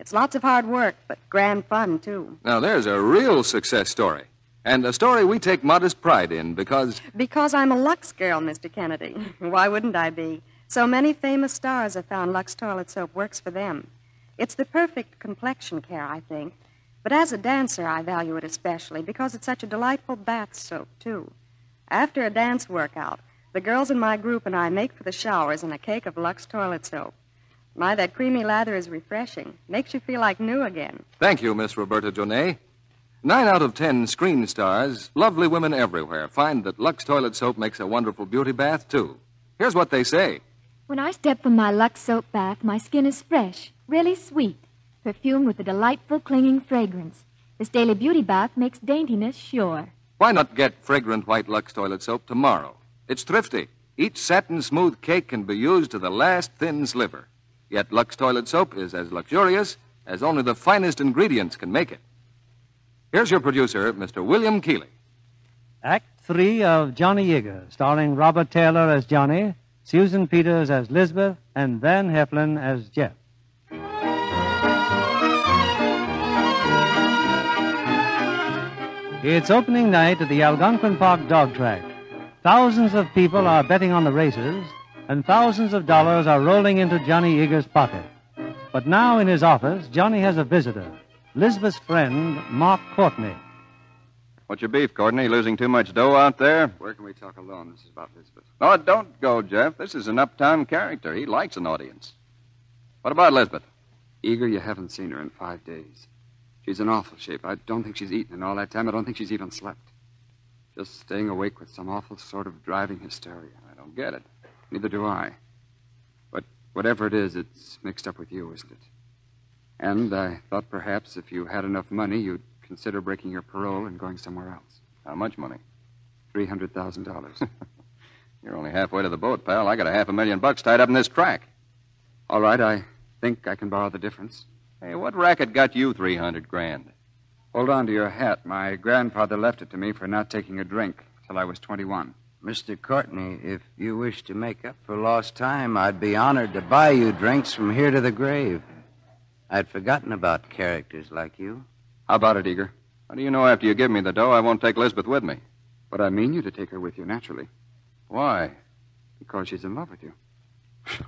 It's lots of hard work, but grand fun, too. Now, there's a real success story. And a story we take modest pride in because... Because I'm a Lux girl, Mr. Kennedy. Why wouldn't I be? So many famous stars have found Lux toilet soap works for them. It's the perfect complexion care, I think. But as a dancer, I value it especially because it's such a delightful bath soap, too. After a dance workout, the girls in my group and I make for the showers in a cake of Lux toilet soap. My, that creamy lather is refreshing. Makes you feel like new again. Thank you, Miss Roberta Jonet. 9 out of 10 screen stars, lovely women everywhere, find that Lux toilet soap makes a wonderful beauty bath, too. Here's what they say. When I step from my Lux soap bath, my skin is fresh, really sweet, perfumed with a delightful clinging fragrance. This daily beauty bath makes daintiness sure. Why not get fragrant white Lux toilet soap tomorrow? It's thrifty. Each satin-smooth cake can be used to the last thin sliver. Yet Lux toilet soap is as luxurious as only the finest ingredients can make it. Here's your producer, Mr. William Keeley. Act 3 of Johnny Eager, starring Robert Taylor as Johnny, Susan Peters as Lisbeth, and Van Heflin as Jeff. It's opening night at the Algonquin Park dog track. Thousands of people are betting on the races, and thousands of dollars are rolling into Johnny Eager's pocket. But now in his office, Johnny has a visitor, Lisbeth's friend, Mark Courtney. What's your beef, Courtney? Losing too much dough out there? Where can we talk alone? This is about Lisbeth. No, don't go, Jeff. This is an uptown character. He likes an audience. What about Lisbeth? Eager, you haven't seen her in 5 days. She's in awful shape. I don't think she's eaten in all that time. I don't think she's even slept. Just staying awake with some awful sort of driving hysteria. I don't get it. Neither do I. But whatever it is, it's mixed up with you, isn't it? And I thought perhaps if you had enough money, you'd consider breaking your parole and going somewhere else. How much money? $300,000. You're only halfway to the boat, pal. I got $500,000 tied up in this track. All right, I think I can borrow the difference. Hey, what racket got you $300,000? Hold on to your hat. My grandfather left it to me for not taking a drink till I was 21. Mr. Courtney, if you wish to make up for lost time, I'd be honored to buy you drinks from here to the grave. I'd forgotten about characters like you. How about it, Eager? How do you know after you give me the dough I won't take Lisbeth with me? But I mean you to take her with you, naturally. Why? Because she's in love with you. It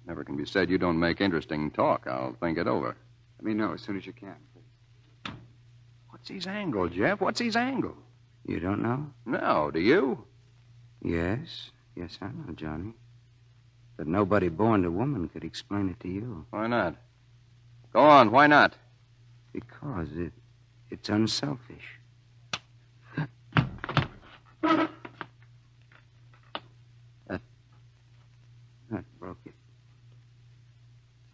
never can be said you don't make interesting talk. I'll think it over. Let me know as soon as you can, please. What's his angle, Jeff? What's his angle? You don't know? No, do you? Yes, I know, Johnny. But nobody born to woman could explain it to you. Why not? Go on, why not? Because it's unselfish. That broke it.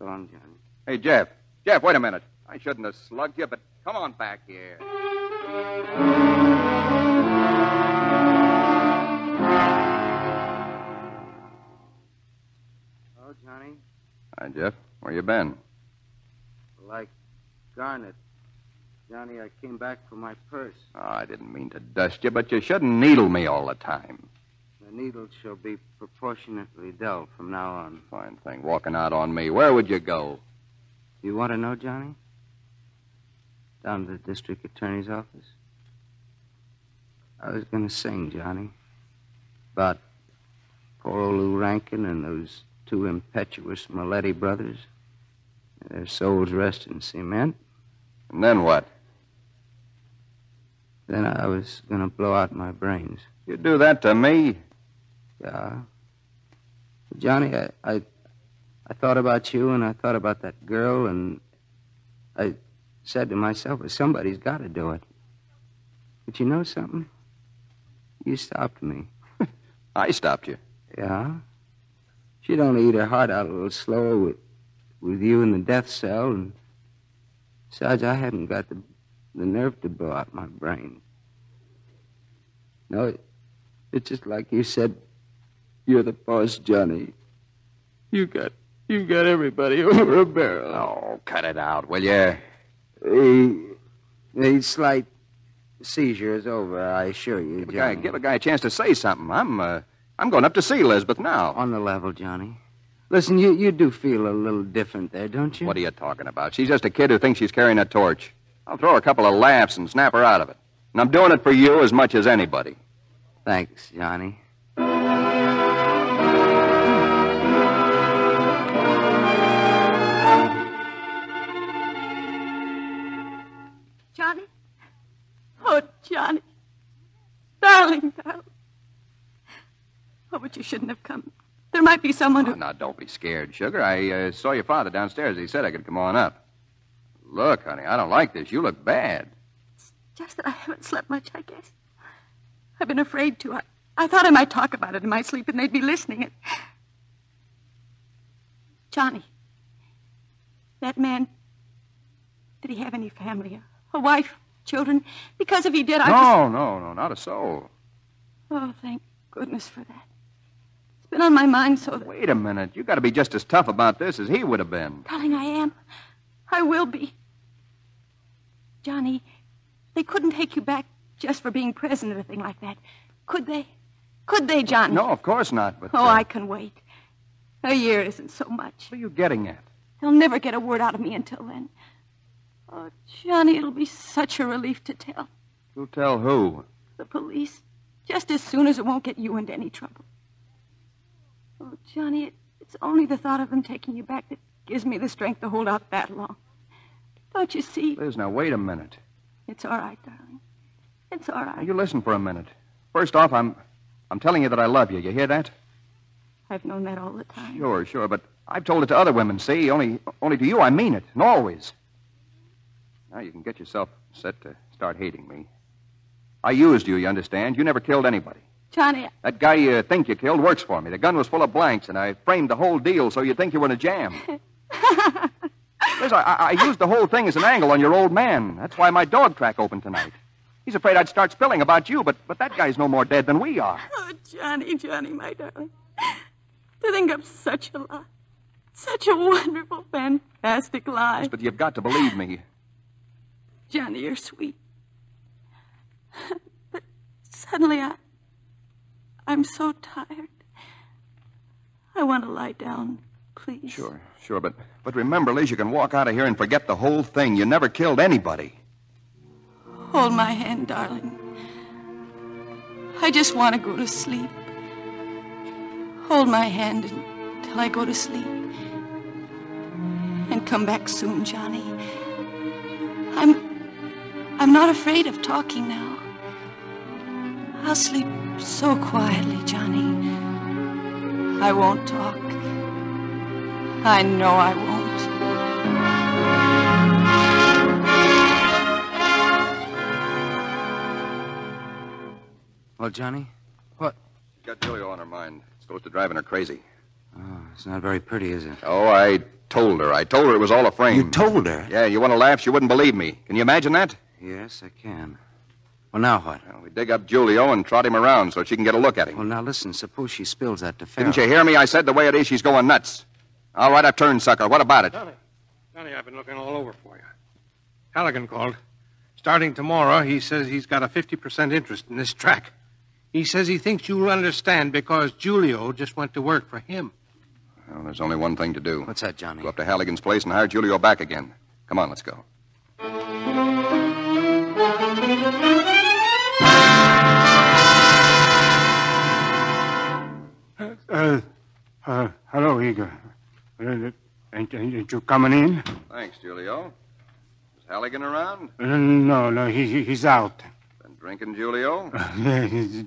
So long, Johnny. Hey, Jeff. Jeff, wait a minute. I shouldn't have slugged you, but come on back here. Oh, Johnny. Hi, Jeff. Where you been? Like Garnet. Johnny, I came back for my purse. Oh, I didn't mean to dust you, but you shouldn't needle me all the time. The needle shall be proportionately dull from now on. Fine thing. Walking out on me. Where would you go? You want to know, Johnny? Down to the district attorney's office. I was going to sing, Johnny. About poor old Lou Rankin and those two impetuous Maletti brothers. Their souls rest in cement. And then what? Then I was going to blow out my brains. You do that to me? Yeah. Johnny, I thought about you and I thought about that girl and I said to myself, well, somebody's got to do it. But you know something? You stopped me. I stopped you? Yeah. She'd only eat her heart out a little slower with you in the death cell. And besides, I hadn't got the nerve to blow out my brain. No, it's just like you said, you're the boss, Johnny. You got everybody over a barrel. Oh, cut it out, will you? The slight seizure is over, I assure you, Johnny. Give a guy a chance to say something. I'm going up to see Lisbeth now. On the level, Johnny. Listen, you do feel a little different there, don't you? What are you talking about? She's just a kid who thinks she's carrying a torch. I'll throw her a couple of laughs and snap her out of it. And I'm doing it for you as much as anybody. Thanks, Johnny. Johnny? Oh, Johnny. Darling. Oh, but you shouldn't have come. There might be someone who... Oh, now, don't be scared, sugar. I saw your father downstairs. He said I could come on up. Look, honey, I don't like this. You look bad. It's just that I haven't slept much, I guess. I've been afraid to. I thought I might talk about it in my sleep and they'd be listening. Johnny, that man, did he have any family? A wife, children? Because if he did, No, not a soul. Oh, thank goodness for that. It's been on my mind so that... Wait a minute. You got to be just as tough about this as he would have been. Darling, I am. I will be. Johnny, they couldn't take you back just for being present or anything like that. Could they? Could they, Johnny? No, of course not, but... Oh, I can wait. A year isn't so much. What are you getting at? They'll never get a word out of me until then. Oh, Johnny, it'll be such a relief to tell. You'll tell who? The police. Just as soon as it won't get you into any trouble. Oh, Johnny, it's only the thought of them taking you back that gives me the strength to hold out that long. Don't you see? Liz, now, wait a minute. It's all right, darling. It's all right. Now, you listen for a minute. First off, I'm telling you that I love you. You hear that? I've known that all the time. Sure, but I've told it to other women, see? Only to you I mean it, and always. Now you can get yourself set to start hating me. I used you, you understand? You never killed anybody. Johnny... That guy you think you killed works for me. The gun was full of blanks, and I framed the whole deal so you'd think you were in a jam. Liz, I used the whole thing as an angle on your old man. That's why my dog track opened tonight. He's afraid I'd start spilling about you, but that guy's no more dead than we are. Oh, Johnny, my darling. To think of such a lie. Such a wonderful, fantastic lie. But you've got to believe me. Johnny, you're sweet. But suddenly I'm so tired. I want to lie down, please. Sure, but remember, Liz, you can walk out of here and forget the whole thing. You never killed anybody. Hold my hand, darling. I just want to go to sleep. Hold my hand until I go to sleep. And come back soon, Johnny. I'm not afraid of talking now. I'll sleep so quietly, Johnny. I won't talk. I know I won't. Well, Johnny, what? She's got Julio on her mind. Supposed to driving her crazy. Oh, it's not very pretty, is it? Oh, I told her. I told her it was all a frame. You told her? Yeah, you want to laugh? She wouldn't believe me. Can you imagine that? Yes, I can. Well, now what? Well, we dig up Julio and trot him around so she can get a look at him. Well, now listen. Suppose she spills that to Farrell. Didn't you hear me? I said the way it is, she's going nuts. All right, I've turned sucker. What about it? Johnny, I've been looking all over for you. Halligan called. Starting tomorrow, he says he's got a 50% interest in this track. He says he thinks you'll understand because Julio just went to work for him. Well, there's only one thing to do. What's that, Johnny? Go up to Halligan's place and hire Julio back again. Come on, let's go. Hello, Eager. Ain't you coming in? Thanks, Julio. Is Halligan around? No, he's out. Been drinking, Julio?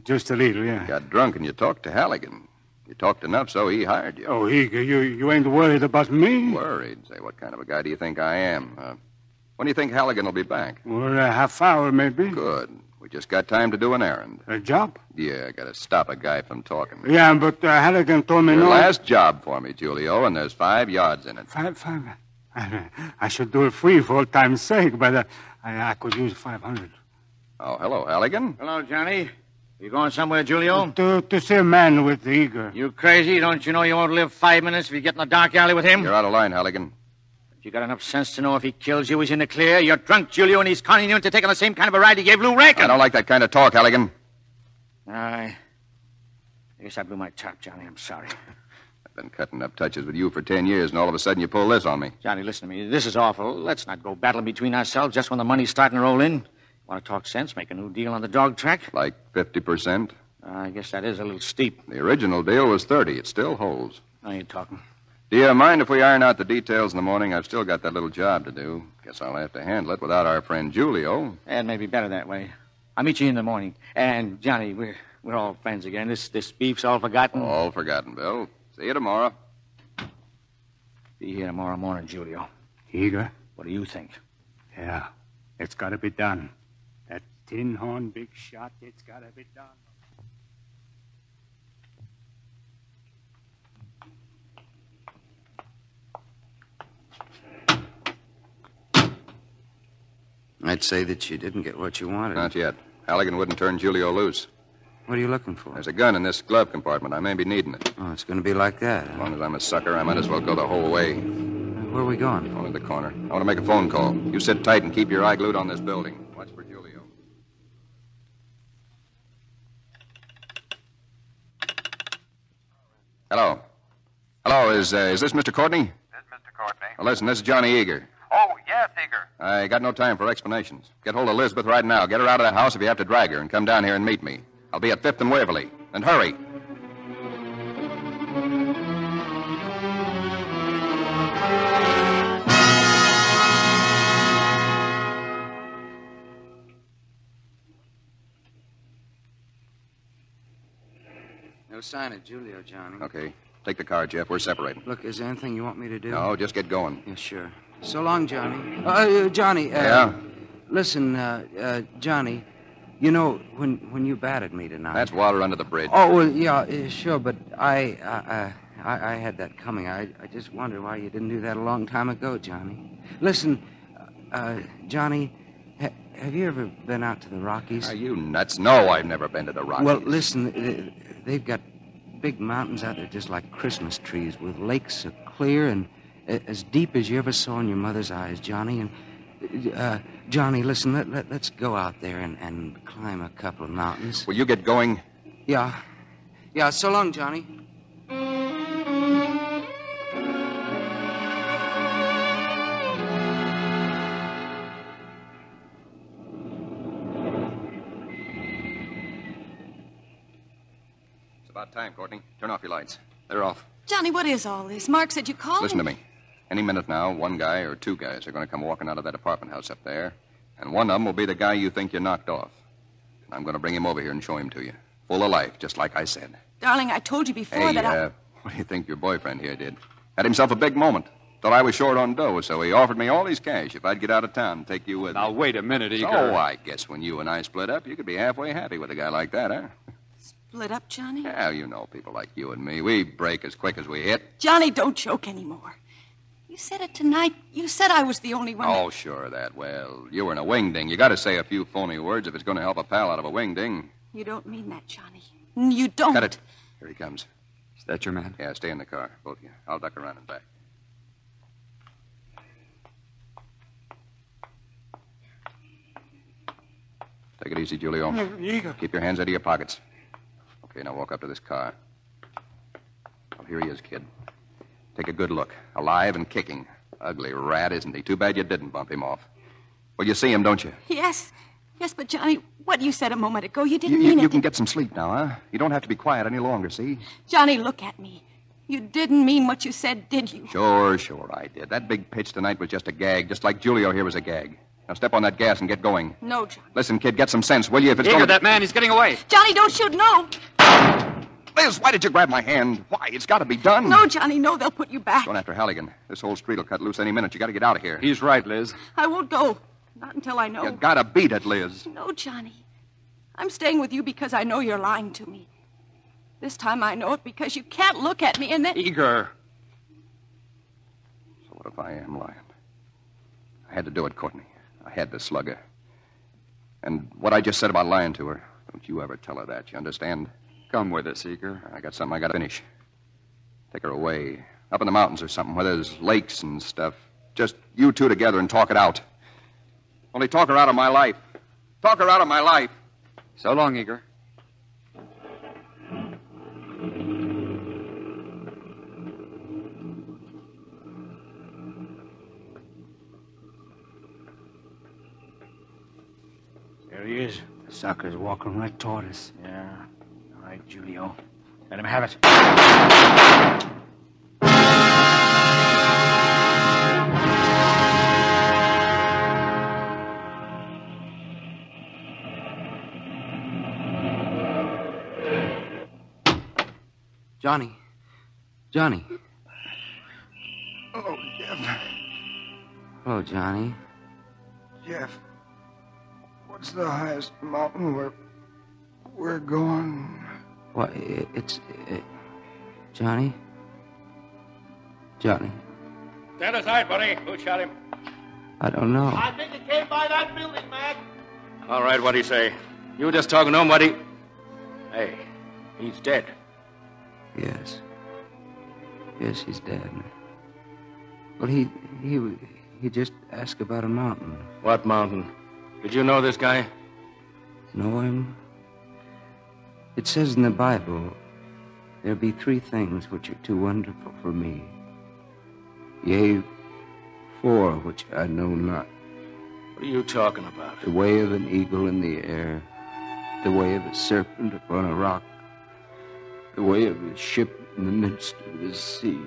Just a little, yeah. Got drunk and you talked to Halligan. You talked enough so he hired you. Oh, Eager, you ain't worried about me? Worried? Say, what kind of a guy do you think I am? When do you think Halligan will be back? Well, a half hour, maybe. Good. We just got time to do an errand. A job? Yeah, got to stop a guy from talking. Yeah, but Halligan told me Your no. last job for me, Julio, and there's 5 yards in it. Five? I should do it free for old time's sake, but I could use 500. Oh, hello, Halligan. Hello, Johnny. You going somewhere, Julio? To see a man with the Eager. You crazy? Don't you know you won't live 5 minutes if you get in the dark alley with him? You're out of line, Halligan. You got enough sense to know if he kills you, he's in the clear. You're drunk, Julio, and he's conning you into taking the same kind of a ride he gave Lou Rankin. I don't like that kind of talk, Halligan. I guess I blew my top, Johnny. I'm sorry. I've been cutting up touches with you for 10 years, and all of a sudden you pull this on me. Johnny, listen to me. This is awful. Let's not go battling between ourselves just when the money's starting to roll in. Want to talk sense? Make a new deal on the dog track? Like 50%? I guess that is a little steep. The original deal was 30. It still holds. I ain't talking. Do you mind if we iron out the details in the morning? I've still got that little job to do. Guess I'll have to handle it without our friend Julio. And maybe better that way. I'll meet you in the morning. And, Johnny, we're all friends again. This beef's all forgotten. All forgotten, Bill. See you tomorrow. Be here tomorrow morning, Julio. Eager? What do you think? Yeah, it's got to be done. That tin horn big shot, it's got to be done. I'd say that you didn't get what you wanted. Not yet. Halligan wouldn't turn Julio loose. What are you looking for? There's a gun in this glove compartment. I may be needing it. Oh, it's going to be like that. As long as I'm a sucker, I might as well go the whole way. Where are we going? Only the corner. I want to make a phone call. You sit tight and keep your eye glued on this building. Watch for Julio. Hello. Hello, is this Mr. Courtney? This is Mr. Courtney. Well, listen, this is Johnny Eager. Oh, yes, Eager. I got no time for explanations. Get hold of Elizabeth right now. Get her out of the house if you have to drag her, and come down here and meet me. I'll be at 5th and Waverly. And hurry. No sign of Julio, Johnny. Okay. Take the car, Jeff. We're separating. Look, is there anything you want me to do? No, just get going. Yeah, sure. So long, Johnny. Johnny. Yeah? Listen, Johnny, you know, when you batted me tonight... That's water under the bridge. Oh, well, yeah, sure, but I had that coming. I just wonder why you didn't do that a long time ago, Johnny. Listen, Johnny, have you ever been out to the Rockies? Are you nuts? No, I've never been to the Rockies. Well, listen, they've got big mountains out there just like Christmas trees with lakes so clear and as deep as you ever saw in your mother's eyes, Johnny. And, Johnny, listen, let's go out there and climb a couple of mountains. Will you get going? Yeah. Yeah, so long, Johnny. It's about time, Courtney. Turn off your lights. They're off. Johnny, what is all this? Mark said you called Listen him. to me. Any minute now, one guy or 2 guys are going to come walking out of that apartment house up there. And one of them will be the guy you think you knocked off. And I'm going to bring him over here and show him to you. Full of life, just like I said. Darling, I told you before that I... What do you think your boyfriend here did? Had himself a big moment. Thought I was short on dough, so he offered me all his cash if I'd get out of town and take you with me. Now, wait a minute, Eager. Oh, I guess when you and I split up, you could be halfway happy with a guy like that, huh? split up, Johnny? Well, you know people like you and me. We break as quick as we hit. Johnny, don't joke anymore. You said it tonight. You said I was the only one. Oh, sure, that. Well, you were in a wingding. You got to say a few phony words if it's going to help a pal out of a wingding. You don't mean that, Johnny. You don't. Cut it. Here he comes. Is that your man? Yeah, stay in the car, both of you. I'll duck around and back. Take it easy, Julio. Keep your hands out of your pockets. Okay, now walk up to this car. Well, here he is, kid. Take a good look. Alive and kicking. Ugly rat, isn't he? Too bad you didn't bump him off. Well, you see him, don't you? Yes. Yes, but Johnny, what you said a moment ago, you didn't mean it. You can get some sleep now, huh? You don't have to be quiet any longer, see? Johnny, look at me. You didn't mean what you said, did you? Sure, I did. That big pitch tonight was just a gag, just like Julio here was a gag. Now step on that gas and get going. No, Johnny. Listen, kid, get some sense, will you? If it's Eager, that man, he's getting away. Johnny, don't shoot, no. Liz, why did you grab my hand? Why? It's got to be done. No, Johnny, no, they'll put you back. Going after Halligan. This whole street will cut loose any minute. You got to get out of here. He's right, Liz. I won't go. Not until I know. You got to beat it, Liz. No, Johnny. I'm staying with you because I know you're lying to me. This time I know it because you can't look at me and then... Eager. So what if I am lying? I had to do it, Courtney. I had to slug her. And what I just said about lying to her, don't you ever tell her that, you understand? Come with us, Eager. I got something I got to finish. Take her away. Up in the mountains or something where there's lakes and stuff. Just you two together and talk it out. Only talk her out of my life. Talk her out of my life. So long, Eager. There he is. The sucker's walking right toward us. Yeah. All right, Julio. Let him have it. Johnny. Johnny. Oh, Jeff. Hello, Johnny. Jeff. What's the highest mountain we're going? What? It's... Johnny? Johnny. Stand aside, buddy. Who shot him? I don't know. I think it came by that building, Mac. All right, what'd he say? You were just talking to him, what'd he... Hey, he's dead. Yes. Yes, he's dead. Well, he just asked about a mountain. What mountain? Did you know this guy? Know him? It says in the Bible, there be 3 things which are too wonderful for me. Yea, 4 which I know not. What are you talking about? The way of an eagle in the air, the way of a serpent upon a rock, the way of a ship in the midst of the sea,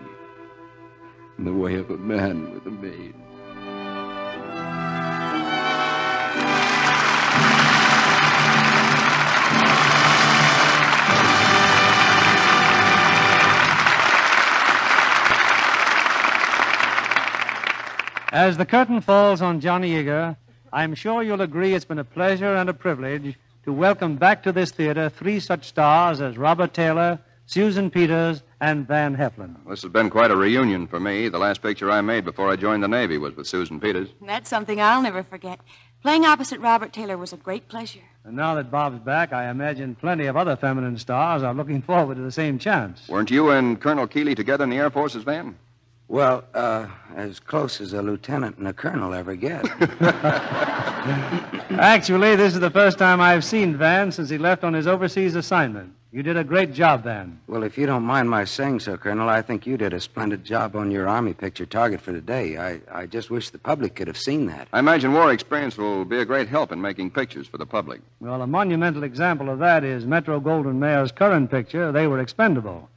and the way of a man with a maid. As the curtain falls on Johnny Eager, I'm sure you'll agree it's been a pleasure and a privilege to welcome back to this theater 3 such stars as Robert Taylor, Susan Peters, and Van Heflin. This has been quite a reunion for me. The last picture I made before I joined the Navy was with Susan Peters. That's something I'll never forget. Playing opposite Robert Taylor was a great pleasure. And now that Bob's back, I imagine plenty of other feminine stars are looking forward to the same chance. Weren't you and Colonel Keeley together in the Air Force as Van? Well, as close as a lieutenant and a colonel ever get. Actually, this is the first time I've seen Van since he left on his overseas assignment. You did a great job, Van. Well, if you don't mind my saying so, Colonel, I think you did a splendid job on your Army picture target for today. I just wish the public could have seen that. I imagine war experience will be a great help in making pictures for the public. Well, a monumental example of that is Metro-Goldwyn-Mayer's current picture, They Were Expendable.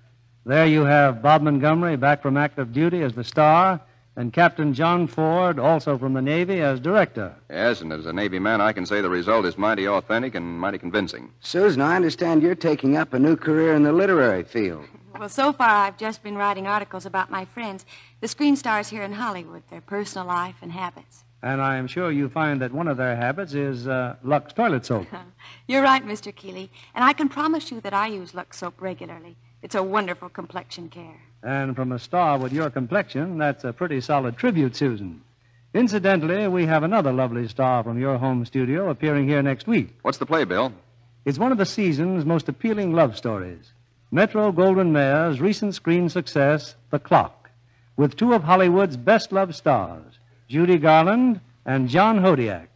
There you have Bob Montgomery back from active duty as the star, and Captain John Ford, also from the Navy, as director. Yes, and as a Navy man, I can say the result is mighty authentic and mighty convincing. Susan, I understand you're taking up a new career in the literary field. Well, so far I've just been writing articles about my friends, the screen stars here in Hollywood, their personal life and habits. And I am sure you find that one of their habits is Lux toilet soap. You're right, Mr. Keeley. And I can promise you that I use Lux soap regularly. It's a wonderful complexion care. And from a star with your complexion, that's a pretty solid tribute, Susan. Incidentally, we have another lovely star from your home studio appearing here next week. What's the play, Bill? It's one of the season's most appealing love stories. Metro-Goldwyn-Mayer's recent screen success, The Clock, with two of Hollywood's best-loved stars, Judy Garland and John Hodiak.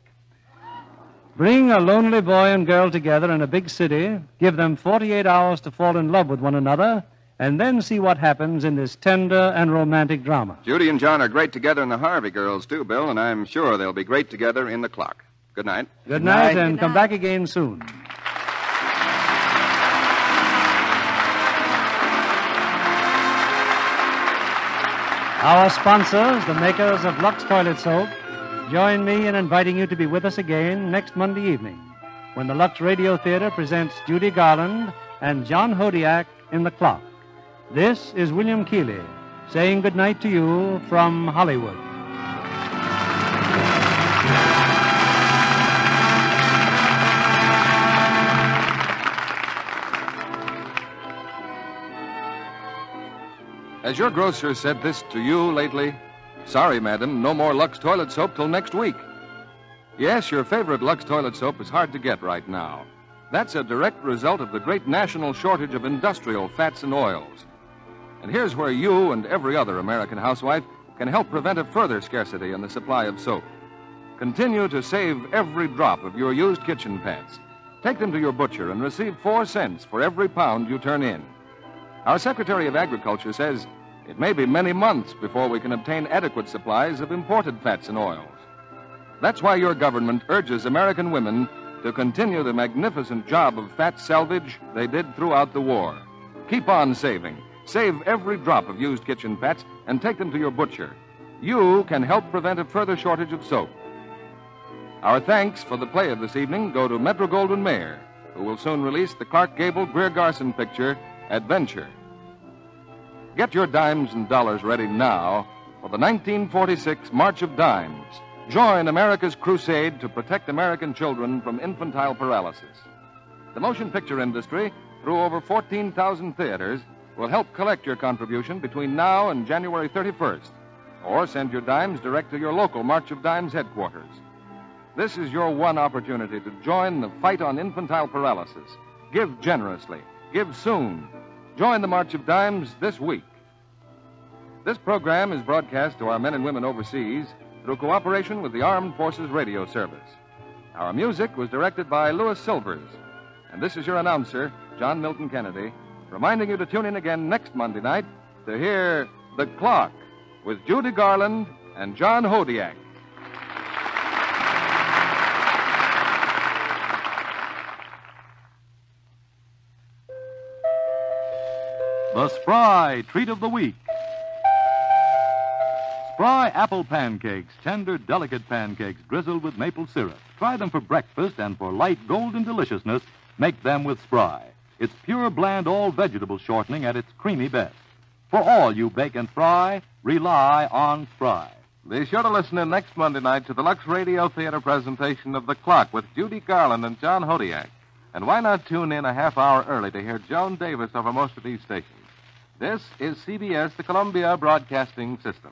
Bring a lonely boy and girl together in a big city, give them 48 hours to fall in love with one another, and then see what happens in this tender and romantic drama. Judy and John are great together in the Harvey Girls, too, Bill, and I'm sure they'll be great together in The Clock. Good night. Good night, and come back again soon. Our sponsors, the makers of Lux Toilet Soap, join me in inviting you to be with us again next Monday evening when the Lux Radio Theater presents Judy Garland and John Hodiak in The Clock. This is William Keeley saying good night to you from Hollywood. Has your grocer said this to you lately? Sorry, madam, no more Lux toilet soap till next week. Yes, your favorite Lux toilet soap is hard to get right now. That's a direct result of the great national shortage of industrial fats and oils. And here's where you and every other American housewife can help prevent a further scarcity in the supply of soap. Continue to save every drop of your used kitchen pads. Take them to your butcher and receive 4 cents for every pound you turn in. Our Secretary of Agriculture says it may be many months before we can obtain adequate supplies of imported fats and oils. That's why your government urges American women to continue the magnificent job of fat salvage they did throughout the war. Keep on saving. Save every drop of used kitchen fats and take them to your butcher. You can help prevent a further shortage of soap. Our thanks for the play of this evening go to Metro-Goldwyn-Mayer, who will soon release the Clark Gable-Greer Garson picture, Adventure. Get your dimes and dollars ready now for the 1946 March of Dimes. Join America's crusade to protect American children from infantile paralysis. The motion picture industry, through over 14,000 theaters, will help collect your contribution between now and January 31st, or send your dimes direct to your local March of Dimes headquarters. This is your one opportunity to join the fight on infantile paralysis. Give generously. Give soon. Join the March of Dimes this week. This program is broadcast to our men and women overseas through cooperation with the Armed Forces Radio Service. Our music was directed by Louis Silvers. And this is your announcer, John Milton Kennedy, reminding you to tune in again next Monday night to hear The Clock with Judy Garland and John Hodiak. The Spry Treat of the Week. Spry apple pancakes, tender, delicate pancakes drizzled with maple syrup. Try them for breakfast, and for light golden deliciousness, make them with Spry. It's pure, bland, all-vegetable shortening at its creamy best. For all you bake and fry, rely on Spry. Be sure to listen in next Monday night to the Lux Radio Theater presentation of The Clock with Judy Garland and John Hodiak. And why not tune in a half hour early to hear Joan Davis over most of these stations? This is CBS, the Columbia Broadcasting System.